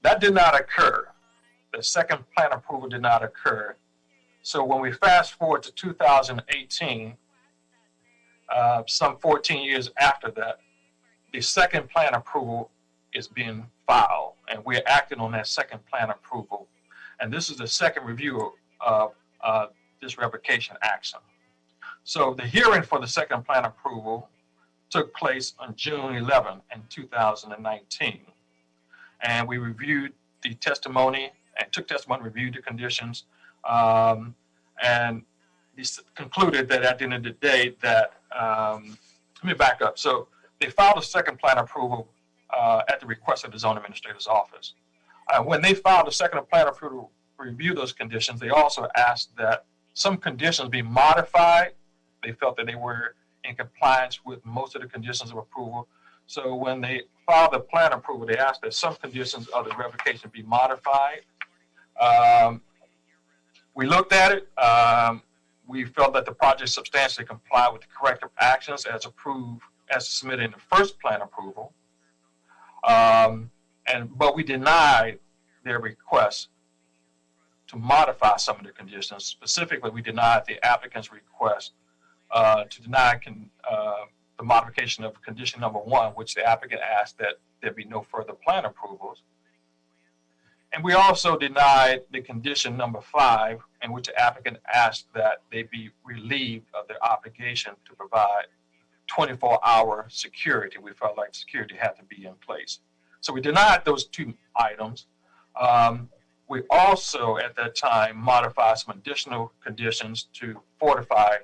That did not occur. The second plan approval did not occur. So when we fast forward to 2018, some 14 years after that, the second plan approval is being filed, and we're acting on that second plan approval. And this is the second review of this revocation action. So the hearing for the second plan approval took place on June 11 in 2019. And we reviewed the testimony and took testimony, reviewed the conditions, and concluded that at the end of the day that, let me back up. So they filed a second plan approval at the request of the zone administrator's office. When they filed a second plan approval to review those conditions, they also asked that some conditions be modified. They felt that they were in compliance with most of the conditions of approval. So when they filed the plan approval, they asked that some conditions of the revocation be modified. We looked at it. We felt that the project substantially complied with the corrective actions as approved, as submitted in the first plan approval. But we denied their request to modify some of the conditions. Specifically, we denied the applicant's request to deny the modification of condition number 1, which the applicant asked that there be no further plan approvals. And we also denied the condition number 5, in which the applicant asked that they be relieved of their obligation to provide 24-hour security. We felt like security had to be in place. So we denied those two items. We also, at that time, modified some additional conditions to fortify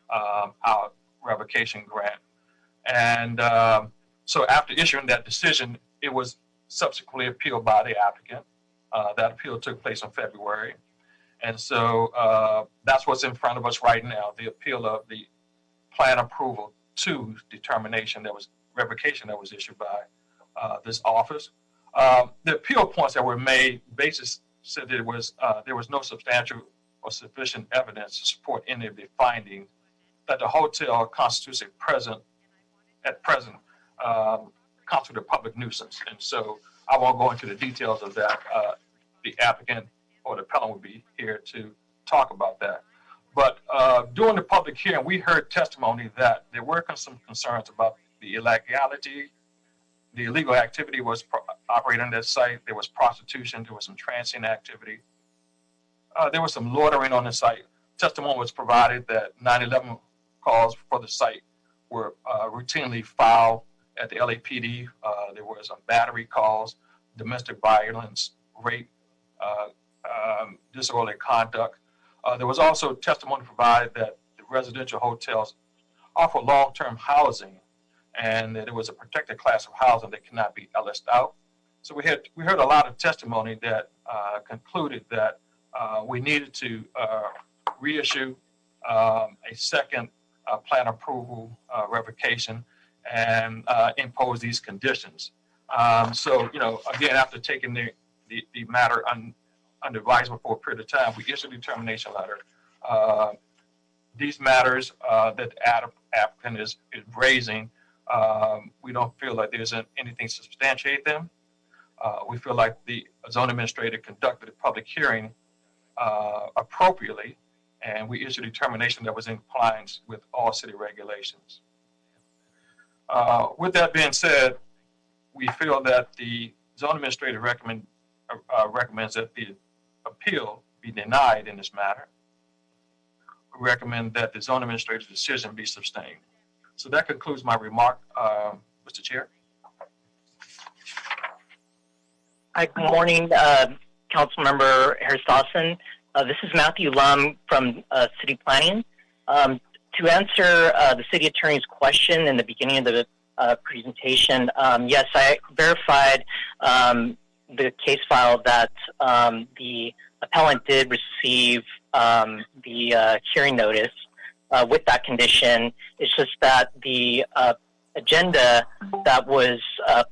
our revocation grant. And so after issuing that decision, it was subsequently appealed by the applicant. That appeal took place in February. And so that's what's in front of us right now, the appeal of the plan approval to determination that was revocation that was issued by this office. The appeal points that were made basis said there was no substantial or sufficient evidence to support any of the findings that the hotel constitutes at present constitute a public nuisance. And so I won't go into the details of that. The applicant or the appellant will be here to talk about that. But during the public hearing, we heard testimony that there were some concerns about the illegality. The illegal activity was operating on that site. There was prostitution. There was some transient activity. There was some loitering on the site. Testimony was provided that 911 calls for the site were routinely filed at the LAPD. There were some battery calls, domestic violence, rape, disorderly conduct. There was also testimony provided that the residential hotels offer long-term housing, and that it was a protected class of housing that cannot be LS'd out. So we heard a lot of testimony that concluded that we needed to reissue a second plan approval revocation and impose these conditions. So, again, after taking the matter under advisement for a period of time, we issued a determination letter. These matters that the applicant is raising, we don't feel like there's anything to substantiate them. We feel like the zone administrator conducted a public hearing appropriately, and we issued a determination that was in compliance with all city regulations. With that being said, we feel that the zone administrator recommends that the appeal be denied in this matter. We recommend that the zone administrator's decision be sustained. So that concludes my remark, Mr. Chair. Hi, good morning, Councilmember Harris-Dawson. This is Matthew Lum from City Planning. To answer the City Attorney's question in the beginning of the presentation, yes, I verified the case file that the appellant did receive the hearing notice with that condition. It's just that the agenda that was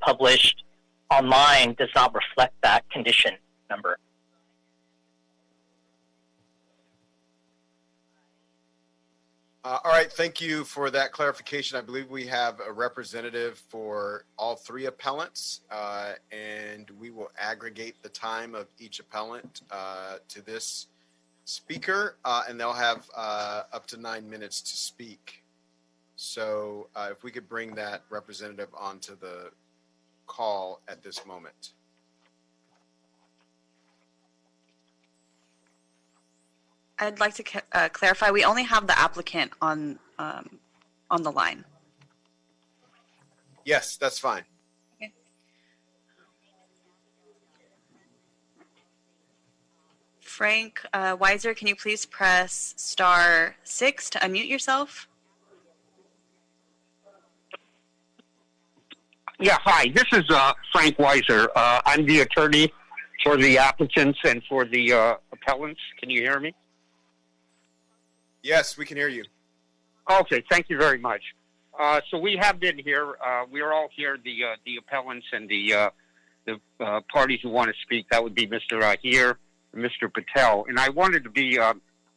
published online does not reflect that condition number. All right, thank you for that clarification. I believe we have a representative for all three appellants, and we will aggregate the time of each appellant to this speaker, and they'll have up to 9 minutes to speak. So if we could bring that representative onto the call at this moment. I'd like to clarify, we only have the applicant on the line. Yes, that's fine. Okay. Frank Weiser, can you please press *6 to unmute yourself? Yeah, hi. This is Frank Weiser. I'm the attorney for the applicants and for the appellants. Can you hear me? Yes, we can hear you. Okay, thank you very much. So we have been here. We are all here, the appellants and the parties who want to speak. That would be Mr. Ahir and Mr. Patel. And I wanted to be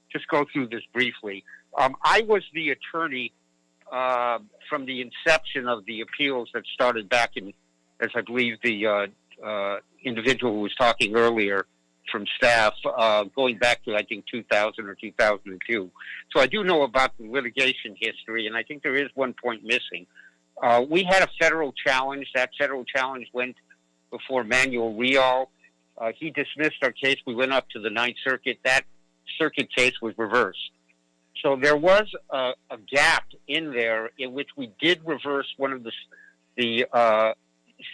just go through this briefly. I was the attorney from the inception of the appeals that started back in, as I believe the individual who was talking earlier from staff, going back to, I think, 2000 or 2002. So I do know about the litigation history, and I think there is one point missing. We had a federal challenge. That federal challenge went before Manuel Real. He dismissed our case. We went up to the Ninth Circuit. That circuit case was reversed. So there was a gap in there in which we did reverse one of the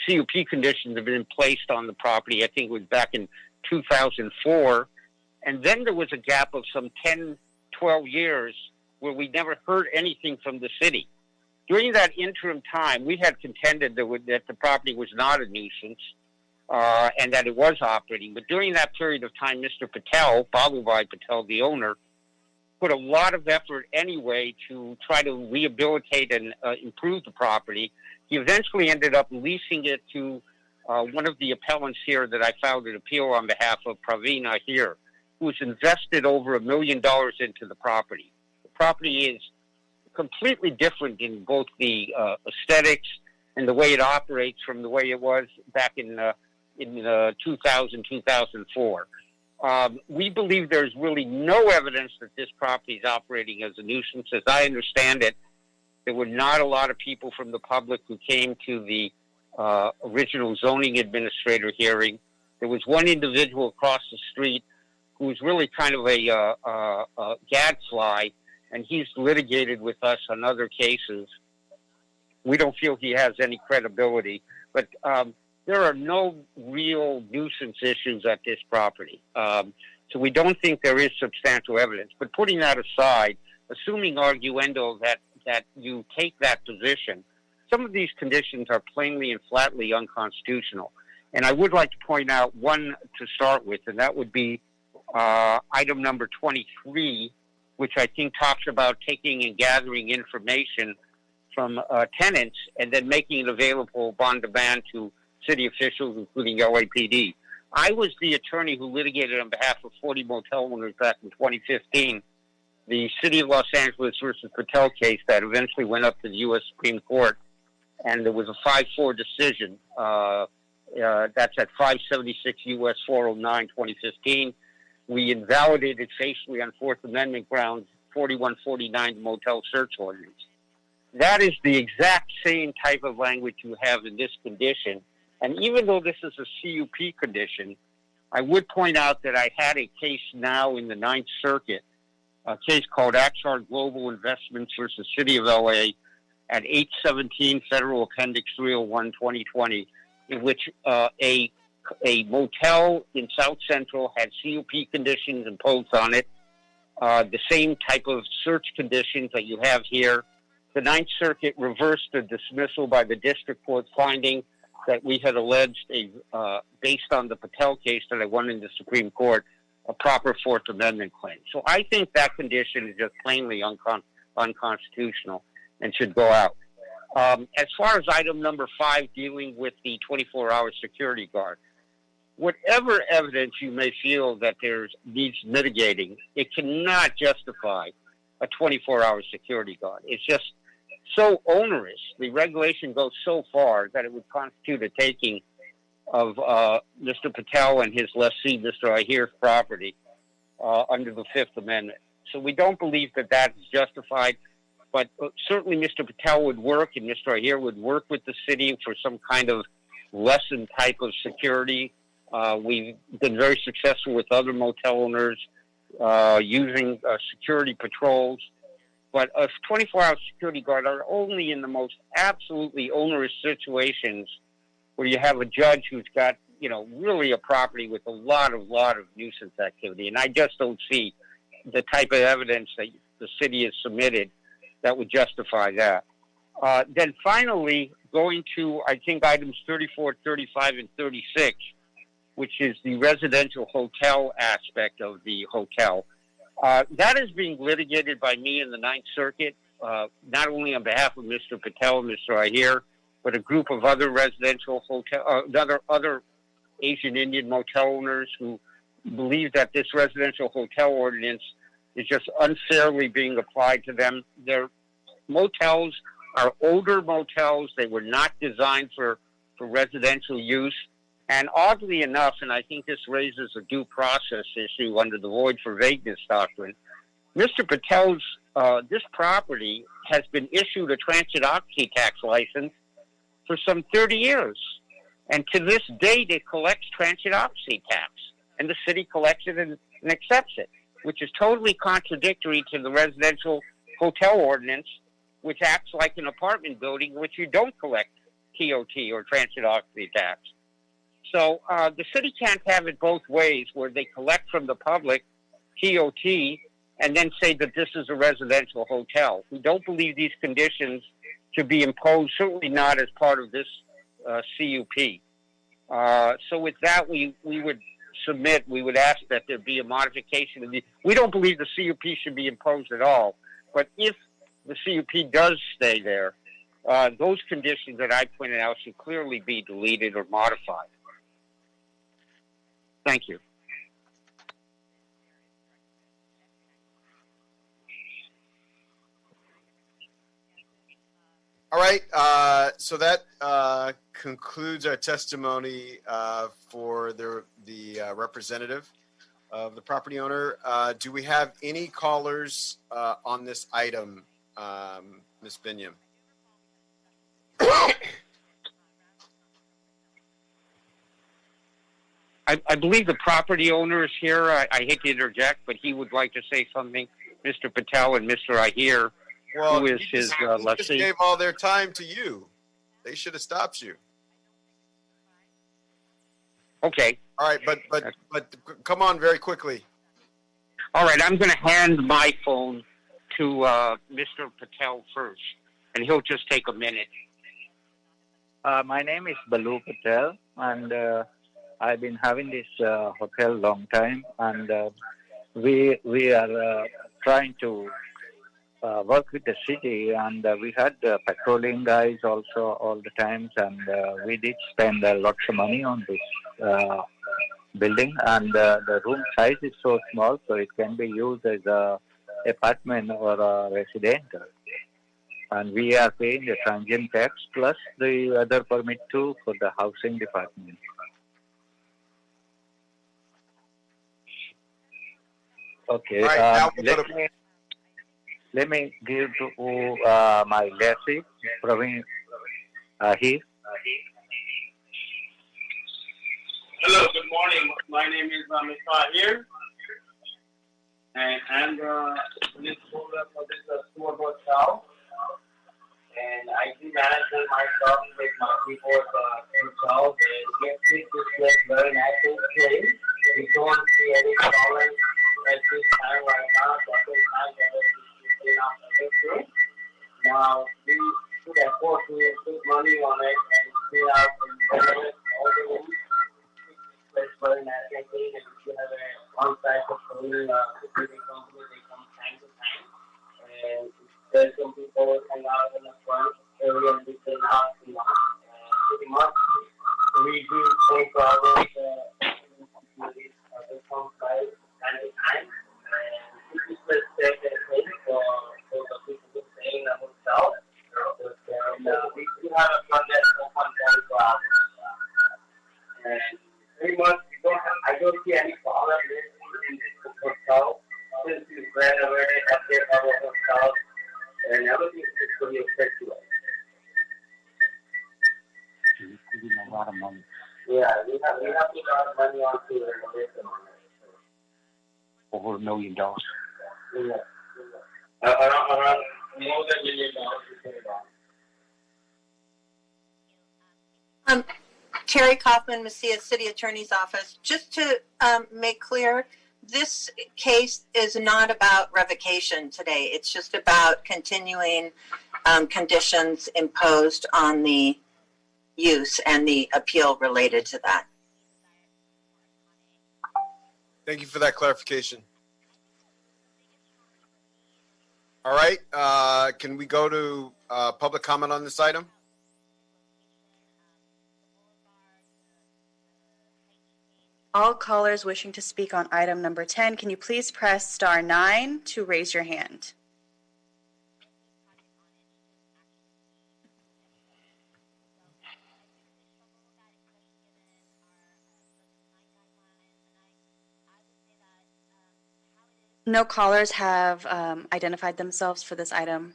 CUP conditions that had been placed on the property. I think it was back in 2004. And then there was a gap of some 10, 12 years where we never heard anything from the city. During that interim time, we had contended that the property was not a nuisance and that it was operating. But during that period of time, Mr. Patel, Babubhai Patel, the owner, put a lot of effort anyway to try to rehabilitate and improve the property. He eventually ended up leasing it to one of the appellants here that I filed an appeal on behalf of, Pravina here, who's invested over $1 million into the property. The property is completely different in both the aesthetics and the way it operates from the way it was back in 2000, 2004. We believe there's really no evidence that this property is operating as a nuisance. As I understand it, there were not a lot of people from the public who came to the original zoning administrator hearing. There was one individual across the street who was really kind of a gadfly, and he's litigated with us on other cases. We don't feel he has any credibility, but there are no real nuisance issues at this property. So we don't think there is substantial evidence. But putting that aside, assuming arguendo that you take that position, some of these conditions are plainly and flatly unconstitutional. And I would like to point out one to start with, and that would be item number 23, which I think talks about taking and gathering information from tenants and then making it available on demand to city officials, including LAPD. I was the attorney who litigated on behalf of 40 motel owners back in 2015, the City of Los Angeles versus Patel case that eventually went up to the U.S. Supreme Court, and there was a 5-4 decision. That's at 576 U.S. 409, 2015. We invalidated facially on Fourth Amendment grounds 4149 motel search orders. That is the exact same type of language you have in this condition. And even though this is a CUP condition, I would point out that I had a case now in the Ninth Circuit, a case called Axar Global Investments versus City of LA at 817 Federal Appendix 301, 2020, in which a motel in South Central had CUP conditions imposed on it, the same type of search conditions that you have here. The Ninth Circuit reversed the dismissal by the district court, finding that we had alleged, based on the Patel case that I won in the Supreme Court, a proper Fourth Amendment claim. So I think that condition is just plainly unconstitutional and should go out. As far as item number 5, dealing with the 24-hour security guard, whatever evidence you may feel that needs mitigating, it cannot justify a 24-hour security guard. It's just so onerous. The regulation goes so far that it would constitute a taking of Mr. Patel and his lessee, Mr. Ahir's property, under the Fifth Amendment. So we don't believe that that is justified, but certainly Mr. Patel would work and Mr. Ahir would work with the city for some kind of lesson type of security. We've been very successful with other motel owners using security patrols. But a 24-hour security guard are only in the most absolutely onerous situations where you have a judge who's got, really a property with a lot of nuisance activity. And I just don't see the type of evidence that the city has submitted that would justify that. Then finally, going to, I think, items 34, 35, and 36, which is the residential hotel aspect of the hotel. That is being litigated by me in the Ninth Circuit, not only on behalf of Mr. Patel and Mr. Ahir, but a group of other residential other Asian Indian motel owners who believe that this residential hotel ordinance is just unfairly being applied to them. Their motels are older motels. They were not designed for residential use. And oddly enough, and I think this raises a due process issue under the void for vagueness doctrine, Mr. Patel's, this property has been issued a transit occupancy tax license for some 30 years. And to this date, it collects transit occupancy tax. And the city collects it and accepts it. which is totally contradictory to the residential hotel ordinance, which acts like an apartment building, in which you don't collect TOT or transit occupancy tax. So the city can't have it both ways, where they collect from the public TOT and then say that this is a residential hotel. We don't believe these conditions to be imposed, certainly not as part of this CUP. So with that, we would submit, we would ask that there be a modification. We don't believe the CUP should be imposed at all, but if the CUP does stay there, those conditions that I pointed out should clearly be deleted or modified. Thank you. All right, so that concludes our testimony for the representative of the property owner. Do we have any callers on this item, Ms. Binyam? I believe the property owner is here. I hate to interject, but he would like to say something. Mr. Patel and Mr. Ahir, who is his He just lessee. gave all their time to you. They should have stopped you. Okay. All right, but come on very quickly. All right, I'm going to hand my phone to Mr. Patel first, and he'll just take a minute. My name is Balu Patel, and I've been having this hotel long time, and we are trying to work with the city, and we had patrolling guys also all the times, and we did spend lots of money on this building, and the room size is so small, so it can be used as a apartment or a residential. And we are paying the transient tax plus the other permit too for the housing department. Okay, right, let me give to my lessee, Praveen Ahir. Hello, good morning. My name is Mr. Ahir, and I'm the police holder for this tour hotel. And I do manage myself with my people at the hotel. They keep this place very nice and clean. We don't see any problems at this time right now. At this time, there is clean up everything. Now, we should afford to put money on it and clean out and renovate all the rooms. It's very nice and clean. And if you have a on-site patrolling security company, they come time to time. And there's some people hang out in the front area and we clean out pretty much. We do 24 hours this on-site time to time. And this is just safe and clean for the people who stay in the hotel. And we do have a front desk open 24 hours. And pretty much, I don't see any problem in this hotel. Since we renovated update our hotel, and everything is pretty effective. A lot of money. Yeah, we have put a lot of money onto renovation on it. Over $1 million. Yeah. Around more than $1 million we put it on. Terry Kaufman, Macias City Attorney's Office. Just to make clear, this case is not about revocation today. It's just about continuing conditions imposed on the use and the appeal related to that. Thank you for that clarification. All right, can we go to public comment on this item? All callers wishing to speak on item number 10, can you please press star 9 to raise your hand? No callers have identified themselves for this item.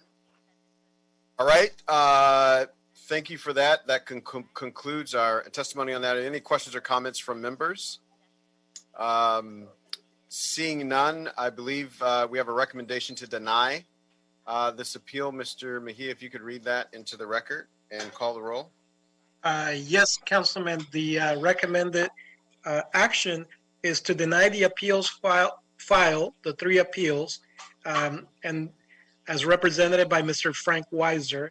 All right, thank you for that. That concludes our testimony on that. Any questions or comments from members? Seeing none, I believe we have a recommendation to deny this appeal. Mr. Mejia, if you could read that into the record and call the roll. Yes, Councilman, the recommended action is to deny the appeals file, the 3 appeals, and as represented by Mr. Frank Weiser,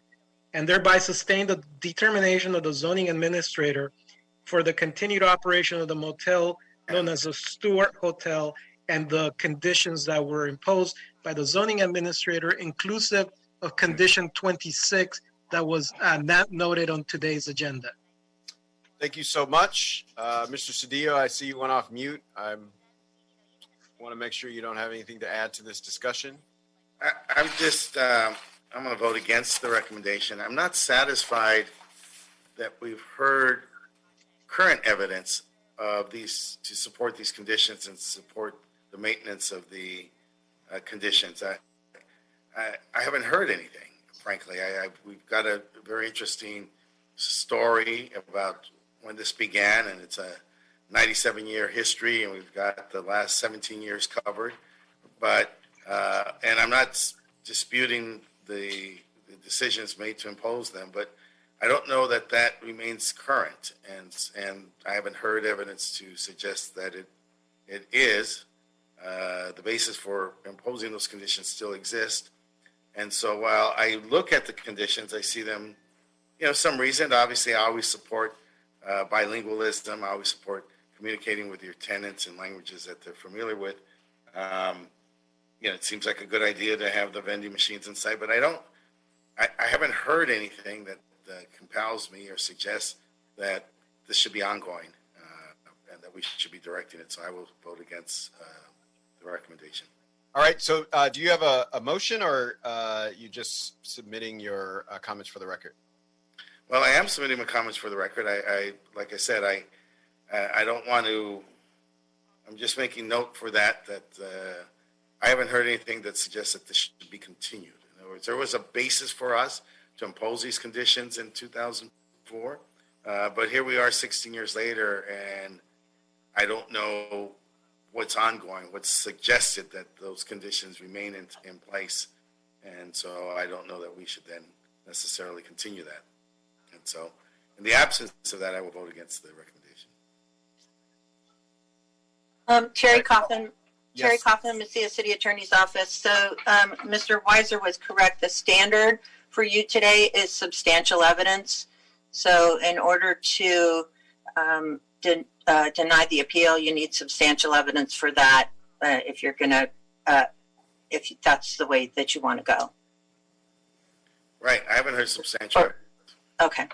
and thereby sustain the determination of the zoning administrator for the continued operation of the motel known as the Stewart Hotel and the conditions that were imposed by the zoning administrator, inclusive of condition 26 that was not noted on today's agenda. Thank you so much. Mr. Cedillo, I see you went off mute. I want to make sure you don't have anything to add to this discussion. I'm going to vote against the recommendation. I'm not satisfied that we've heard current evidence of these to support these conditions and support the maintenance of the conditions. I haven't heard anything, frankly. We've got a very interesting story about when this began, and it's a 97-year history, and we've got the last 17 years covered. But and I'm not disputing the decisions made to impose them, but I don't know that that remains current, and I haven't heard evidence to suggest that it is. The basis for imposing those conditions still exist. And so while I look at the conditions, I see them, some reason. Obviously, I always support bilingualism. I always support communicating with your tenants in languages that they're familiar with. It seems like a good idea to have the vending machines inside, but I haven't heard anything that compels me or suggests that this should be ongoing and that we should be directing it. So I will vote against the recommendation. All right. So do you have a motion, or you just submitting your comments for the record? Well, I am submitting my comments for the record. Like I said, I don't want to. I'm just making note for that I haven't heard anything that suggests that this should be continued. In other words, there was a basis for us to impose these conditions in 2004, but here we are 16 years later, and I don't know what's ongoing, what's suggested that those conditions remain in place, and so I don't know that we should then necessarily continue that. And so, in the absence of that, I will vote against the recommendation. Terry Coffin. Yes. Terry Coffin, Messiah City Attorney's Office. So Mr. Weiser was correct. The standard for you today is substantial evidence. So in order to deny the appeal, you need substantial evidence for that if you're going to, if that's the way that you want to go. Right. I haven't heard substantial. Okay.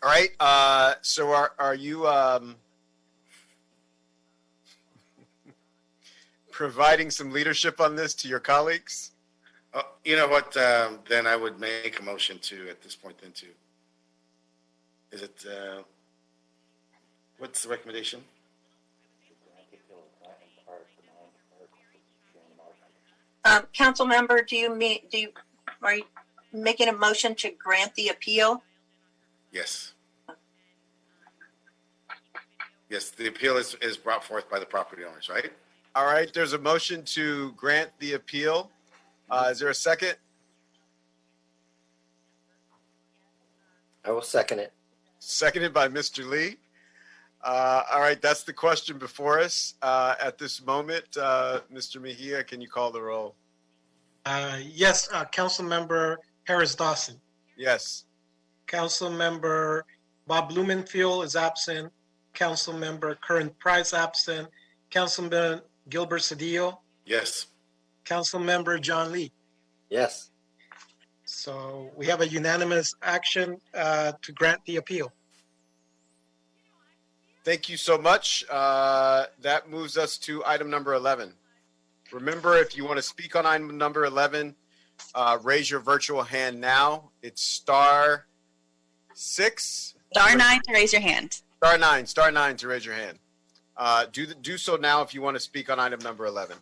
All right. So are you providing some leadership on this to your colleagues? You know what? Then I would make a motion to, at this point, then to. Is it? What's the recommendation? Council member, are you making a motion to grant the appeal? Yes. Yes, the appeal is brought forth by the property owners, right? All right. There's a motion to grant the appeal. Is there a second? I will second it. Seconded by Mr. Lee. All right. That's the question before us at this moment. Mr. Mejia, can you call the roll? Yes, Councilmember Harris Dawson. Yes. Councilmember Bob Blumenfield is absent. Councilmember Curran Price absent. Councilman Gilbert Cedillo. Yes. Councilmember John Lee. Yes. So we have a unanimous action to grant the appeal. Thank you so much. That moves us to item number 11. Remember, if you want to speak on item number 11, raise your virtual hand now. It's *6. *9 to raise your hand. *9 to raise your hand. Do so now if you want to speak on item number 11.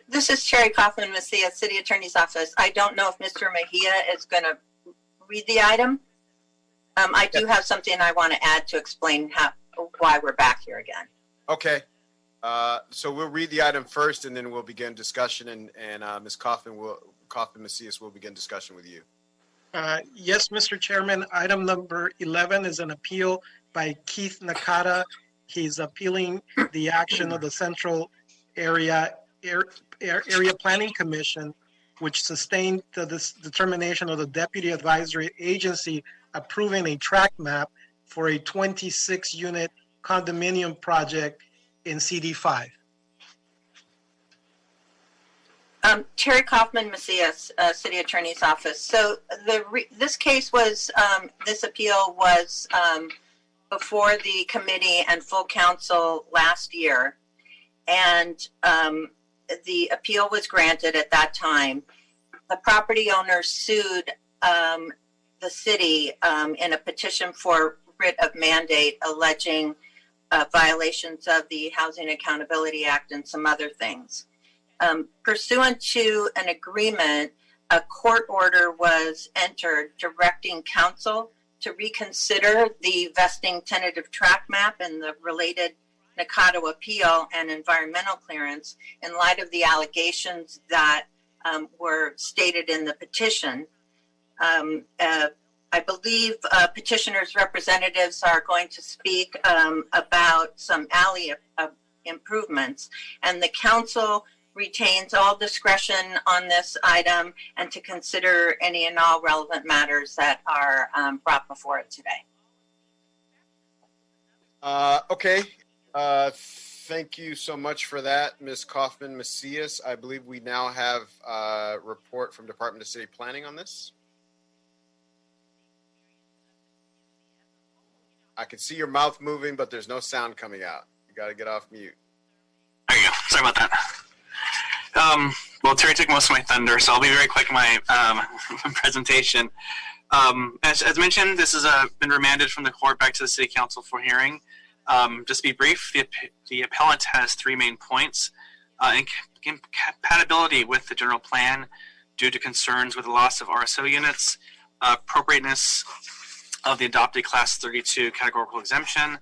This is Cherry Kaufman, Messiah, City Attorney's Office. I don't know if Mr. Mejia is going to read the item. I do have something I want to add to explain why we're back here again. Okay. So we'll read the item first, and then we'll begin discussion, and Ms. Kaufman Macias will begin discussion with you. Yes, Mr. Chairman. Item number 11 is an appeal by Keith Nakata. He's appealing the action of the Central Area Planning Commission, which sustained the determination of the Deputy Advisory Agency approving a track map for a 26-unit condominium project in CD5. Terry Kaufman Macias, City Attorney's Office. So this case was, this appeal was before the committee and full council last year. And the appeal was granted at that time. The property owner sued the city in a petition for writ of mandate alleging violations of the Housing Accountability Act and some other things. Pursuant to an agreement, a court order was entered directing council to reconsider the vesting tentative track map and the related Nakata appeal and environmental clearance in light of the allegations that were stated in the petition. I believe petitioners' representatives are going to speak about some alley improvements, and the council retains all discretion on this item and to consider any and all relevant matters that are brought before it today. Okay. Thank you so much for that, Ms. Kaufman Macias. I believe we now have a report from Department of City Planning on this. I can see your mouth moving, but there's no sound coming out. You got to get off mute. There you go. Sorry about that. Well, Terry took most of my thunder, so I'll be very quick in my presentation. As mentioned, this has been remanded from the court back to the City Council for hearing. Just to be brief, the appellant has three main points. Incompatibility with the general plan due to concerns with the loss of RSO units, appropriateness of the adopted Class 32 categorical exemption,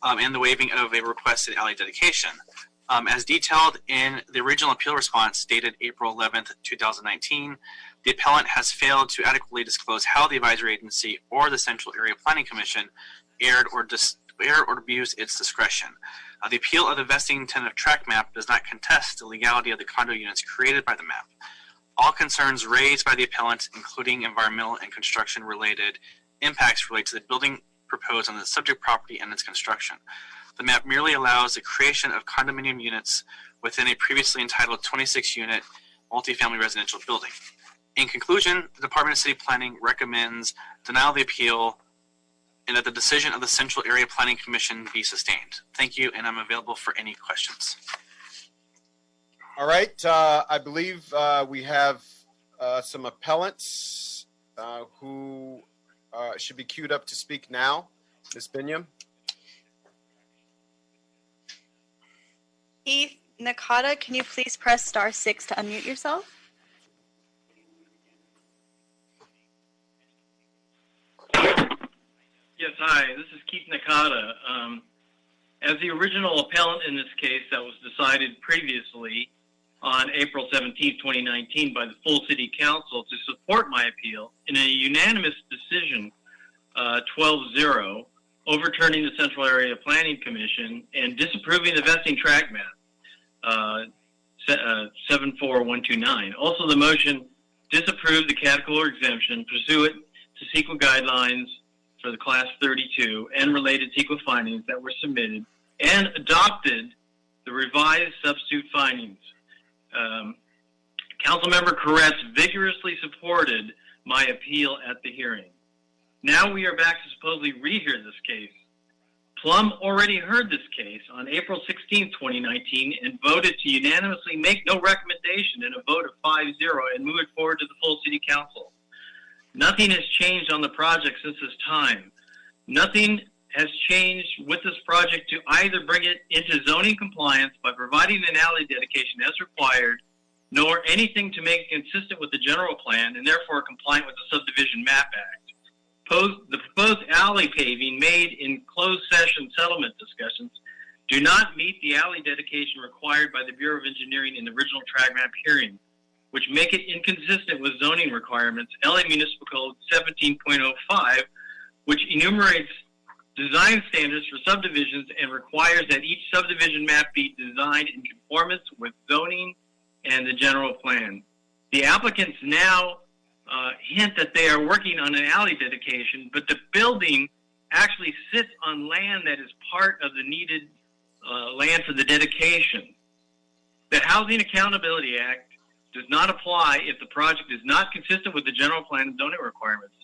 and the waiving of a requested alley dedication. As detailed in the original appeal response dated April 11th, 2019, the appellant has failed to adequately disclose how the advisory agency or the Central Area Planning Commission erred or abused its discretion. The appeal of the vesting tentative track map does not contest the legality of the condo units created by the map. All concerns raised by the appellant, including environmental and construction related impacts, relate to the building proposed on the subject property and its construction. The map merely allows the creation of condominium units within a previously entitled 26-unit multifamily residential building. In conclusion, the Department of City Planning recommends denial of the appeal and that the decision of the Central Area Planning Commission be sustained. Thank you, and I'm available for any questions. All right. I believe we have some appellants who should be queued up to speak now. Ms. Binyam. Keith Nakata, can you please press *6 to unmute yourself? Yes, hi, this is Keith Nakata. As the original appellant in this case that was decided previously on April 17, 2019 by the full City Council to support my appeal in a unanimous decision, 12-0, overturning the Central Area Planning Commission and disapproving the vesting track map, 74129. Also, the motion disapproved the category exemption pursuant to CEQA guidelines for the Class 32 and related CEQA findings that were submitted and adopted the revised substitute findings. Councilmember Caress vigorously supported my appeal at the hearing. Now we are back to supposedly rehear this case. Plum already heard this case on April 16, 2019 and voted to unanimously make no recommendation in a vote of 5-0 and move it forward to the full City Council. Nothing has changed on the project since this time. Nothing has changed with this project to either bring it into zoning compliance by providing an alley dedication as required, nor anything to make it consistent with the general plan and therefore compliant with the Subdivision Map Act. The proposed alley paving made in closed session settlement discussions do not meet the alley dedication required by the Bureau of Engineering in the original track map hearing, which make it inconsistent with zoning requirements, LA Municipal Code 17.05, which enumerates design standards for subdivisions and requires that each subdivision map be designed in conformance with zoning and the general plan. The applicants now hint that they are working on an alley dedication, but the building actually sits on land that is part of the needed land for the dedication. The Housing Accountability Act does not apply if the project is not consistent with the general plan and zoning requirements.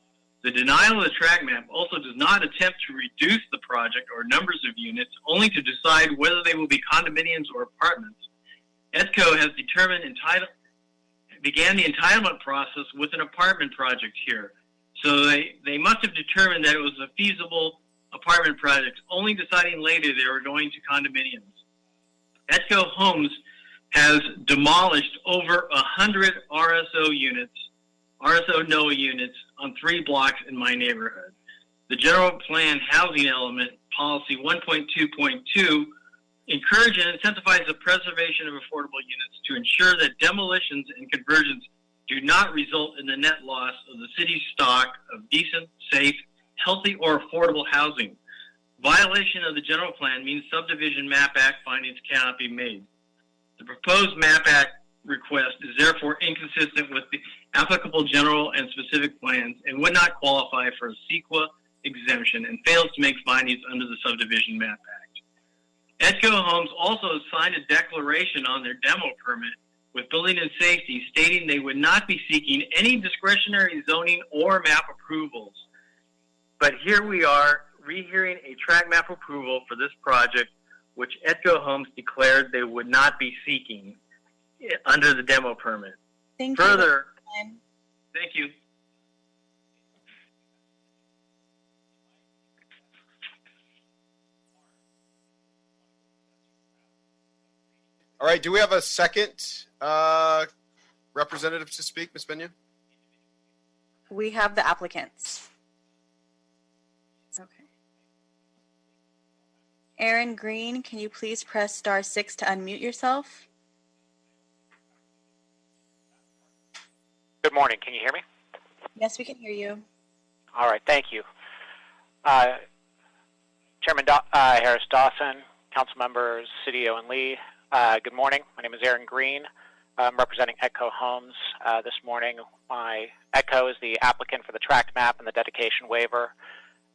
The denial of the track map also does not attempt to reduce the project or numbers of units, only to decide whether they will be condominiums or apartments. EDCO has began the entitlement process with an apartment project here. So they must have determined that it was a feasible apartment project, only deciding later they were going to condominiums. EDCO Homes has demolished over 100 RSO NOAA units on 3 blocks in my neighborhood. The general plan housing element, policy 1.2.2, encourages and incentivizes the preservation of affordable units to ensure that demolitions and conversions do not result in the net loss of the city's stock of decent, safe, healthy, or affordable housing. Violation of the general plan means Subdivision Map Act findings cannot be made. The proposed Map Act request is therefore inconsistent with the applicable general and specific plans and would not qualify for a CEQA exemption and fails to make findings under the Subdivision Map Act. EDCO Homes also signed a declaration on their demo permit with Building and Safety stating they would not be seeking any discretionary zoning or map approvals. But here we are rehearing a track map approval for this project, which EDCO Homes declared they would not be seeking under the demo permit. Thank Further, you. Thank you. All right, do we have a second representative to speak, Ms. Benya? We have the applicants. Okay. Aaron Green, can you please press *6 to unmute yourself? Good morning. Can you hear me? Yes, we can hear you. All right. Thank you. Chairman Harris Dawson, council members Sidio and Lee, good morning. My name is Aaron Green. I'm representing EDCO Homes this morning. My EDCO is the applicant for the tract map and the dedication waiver.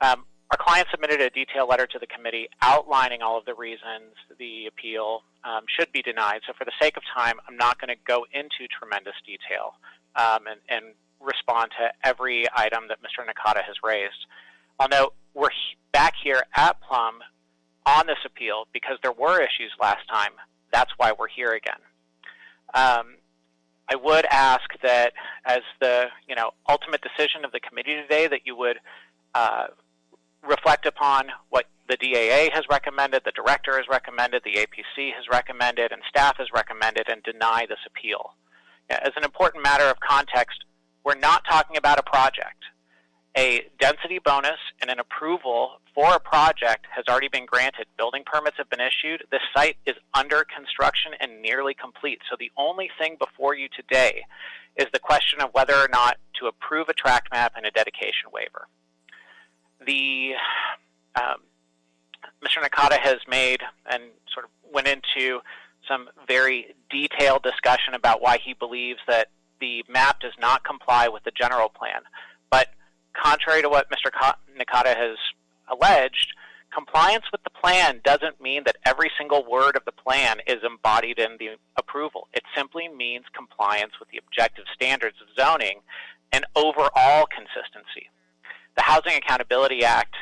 Our client submitted a detailed letter to the committee outlining all of the reasons the appeal should be denied. So for the sake of time, I'm not going to go into tremendous detail and respond to every item that Mr. Nakata has raised. I'll note we're back here at Plum on this appeal because there were issues last time. That's why we're here again. I would ask that as the ultimate decision of the committee today that you would reflect upon what the DAA has recommended, the director has recommended, the APC has recommended, and staff has recommended, and deny this appeal. As an important matter of context, we're not talking about a project. A density bonus and an approval for a project has already been granted. Building permits have been issued. This site is under construction and nearly complete. So the only thing before you today is the question of whether or not to approve a tract map and a dedication waiver. Mr. Nakata has made and sort of went into some very detailed discussion about why he believes that the map does not comply with the general plan. But contrary to what Mr. Nakata has alleged, compliance with the plan doesn't mean that every single word of the plan is embodied in the approval. It simply means compliance with the objective standards of zoning and overall consistency. The Housing Accountability Act,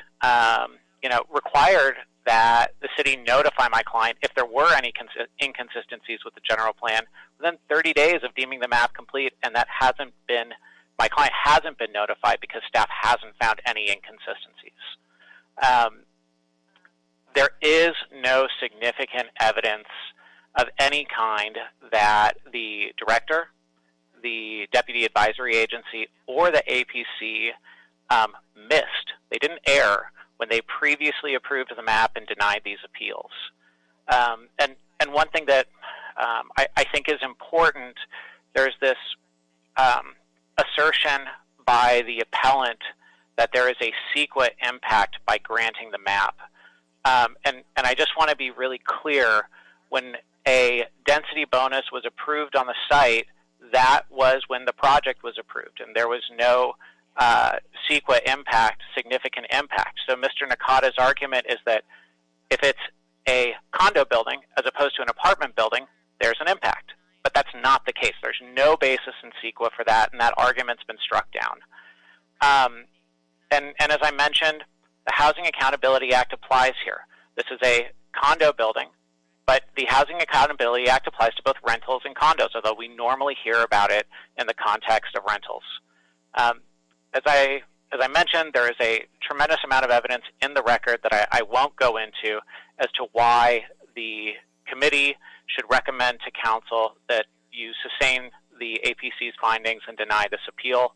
required that the city notify my client if there were any inconsistencies with the general plan within 30 days of deeming the map complete, and that hasn't been, my client hasn't been notified because staff hasn't found any inconsistencies. there is no significant evidence of any kind that the director, the deputy advisory agency, or the APC missed. They didn't err when they previously approved the map and denied these appeals. And one thing that I think is important, there's this assertion by the appellant that there is a CEQA impact by granting the map. And I just want to be really clear, when a density bonus was approved on the site, that was when the project was approved, and there was no CEQA impact, significant impact. So Mr. Nakata's argument is that if it's a condo building as opposed to an apartment building, there's an impact. But that's not the case. There's no basis in CEQA for that, and that argument's been struck down. And as I mentioned, the Housing Accountability Act applies here. This is a condo building, but the Housing Accountability Act applies to both rentals and condos, although we normally hear about it in the context of rentals. As I mentioned, there is a tremendous amount of evidence in the record that I won't go into as to why the committee should recommend to council that you sustain the APC's findings and deny this appeal.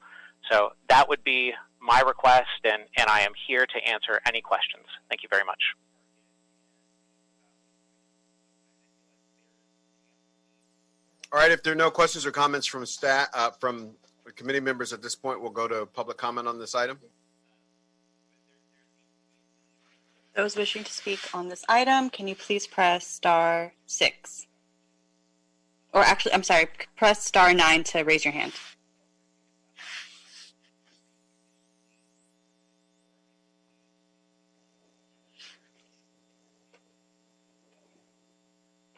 So that would be my request, and I am here to answer any questions. Thank you very much. All right, if there are no questions or comments from staff, from committee members at this point, we'll go to public comment on this item. Those wishing to speak on this item, can you please press *6? Or actually, I'm sorry, press *9 to raise your hand.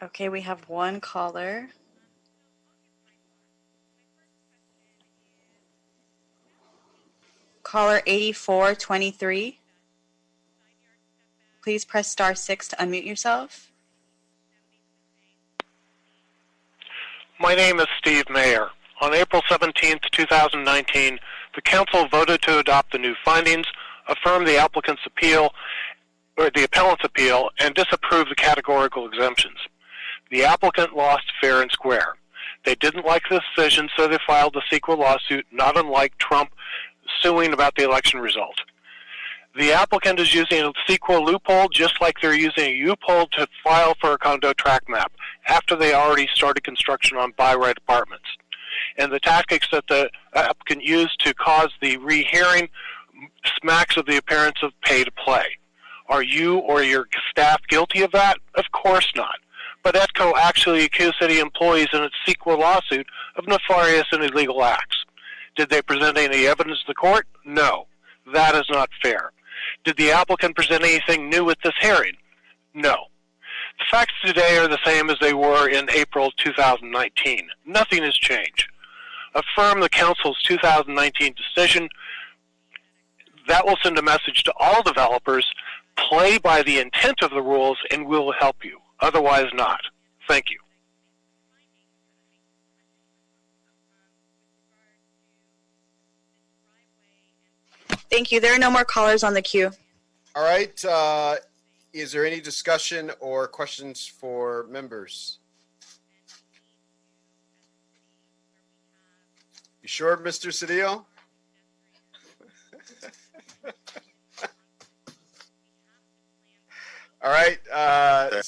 Okay, we have one caller. Caller 8423. Please press *6 to unmute yourself. My name is Steve Mayer. On April 17, 2019, the council voted to adopt the new findings, affirm the applicant's appeal, or the appellant's appeal, and disapprove the categorical exemptions. The applicant lost fair and square. They didn't like the decision, so they filed a CEQA lawsuit, not unlike Trump suing about the election result. The applicant is using a CEQA loophole just like they're using a loophole to file for a condo tract map after they already started construction on by-right apartments. And the tactics that the applicant used to cause the rehearing smacks of the appearance of pay to play. Are you or your staff guilty of that? Of course not. But ETCO actually accused city employees in its CEQA lawsuit of nefarious and illegal acts. Did they present any evidence to the court? No. That is not fair. Did the applicant present anything new at this hearing? No. The facts today are the same as they were in April 2019. Nothing has changed. Affirm the council's 2019 decision. That will send a message to all developers. Play by the intent of the rules and we'll help you. Otherwise not. Thank you. Thank you. There are no more callers on the queue. All right. Is there any discussion or questions for members? You sure, Mr. Cedillo? All right.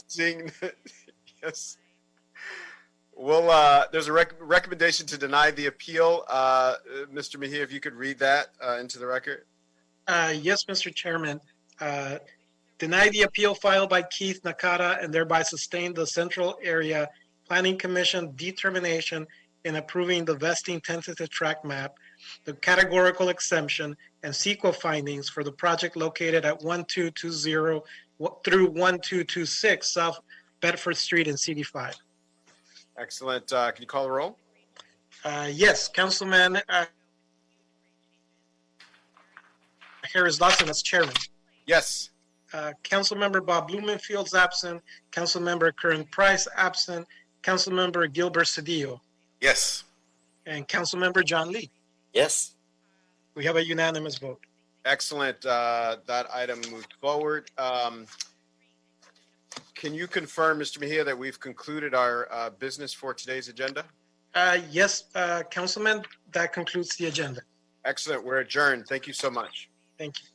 Seeing, yes. Well, there's a recommendation to deny the appeal. Mr. Mejia, if you could read that into the record. Yes, Mr. Chairman. Deny the appeal filed by Keith Nakata and thereby sustain the Central Area Planning Commission determination in approving the vesting tentative tract map, the categorical exemption, and CEQA findings for the project located at 1220 through 1226 South Bedford Street in CD5. Excellent. Can you call the roll? Yes, Councilman Harris Lawson as chairman. Yes. Councilmember Bob Blumenfield's absent. Councilmember Curran Price absent. Councilmember Gilbert Cedillo. Yes. And Councilmember John Lee. Yes. We have a unanimous vote. Excellent. That item moved forward. can you confirm, Mr. Mejia, that we've concluded our business for today's agenda? Yes, Councilman, that concludes the agenda. Excellent. We're adjourned. Thank you so much. Thank you.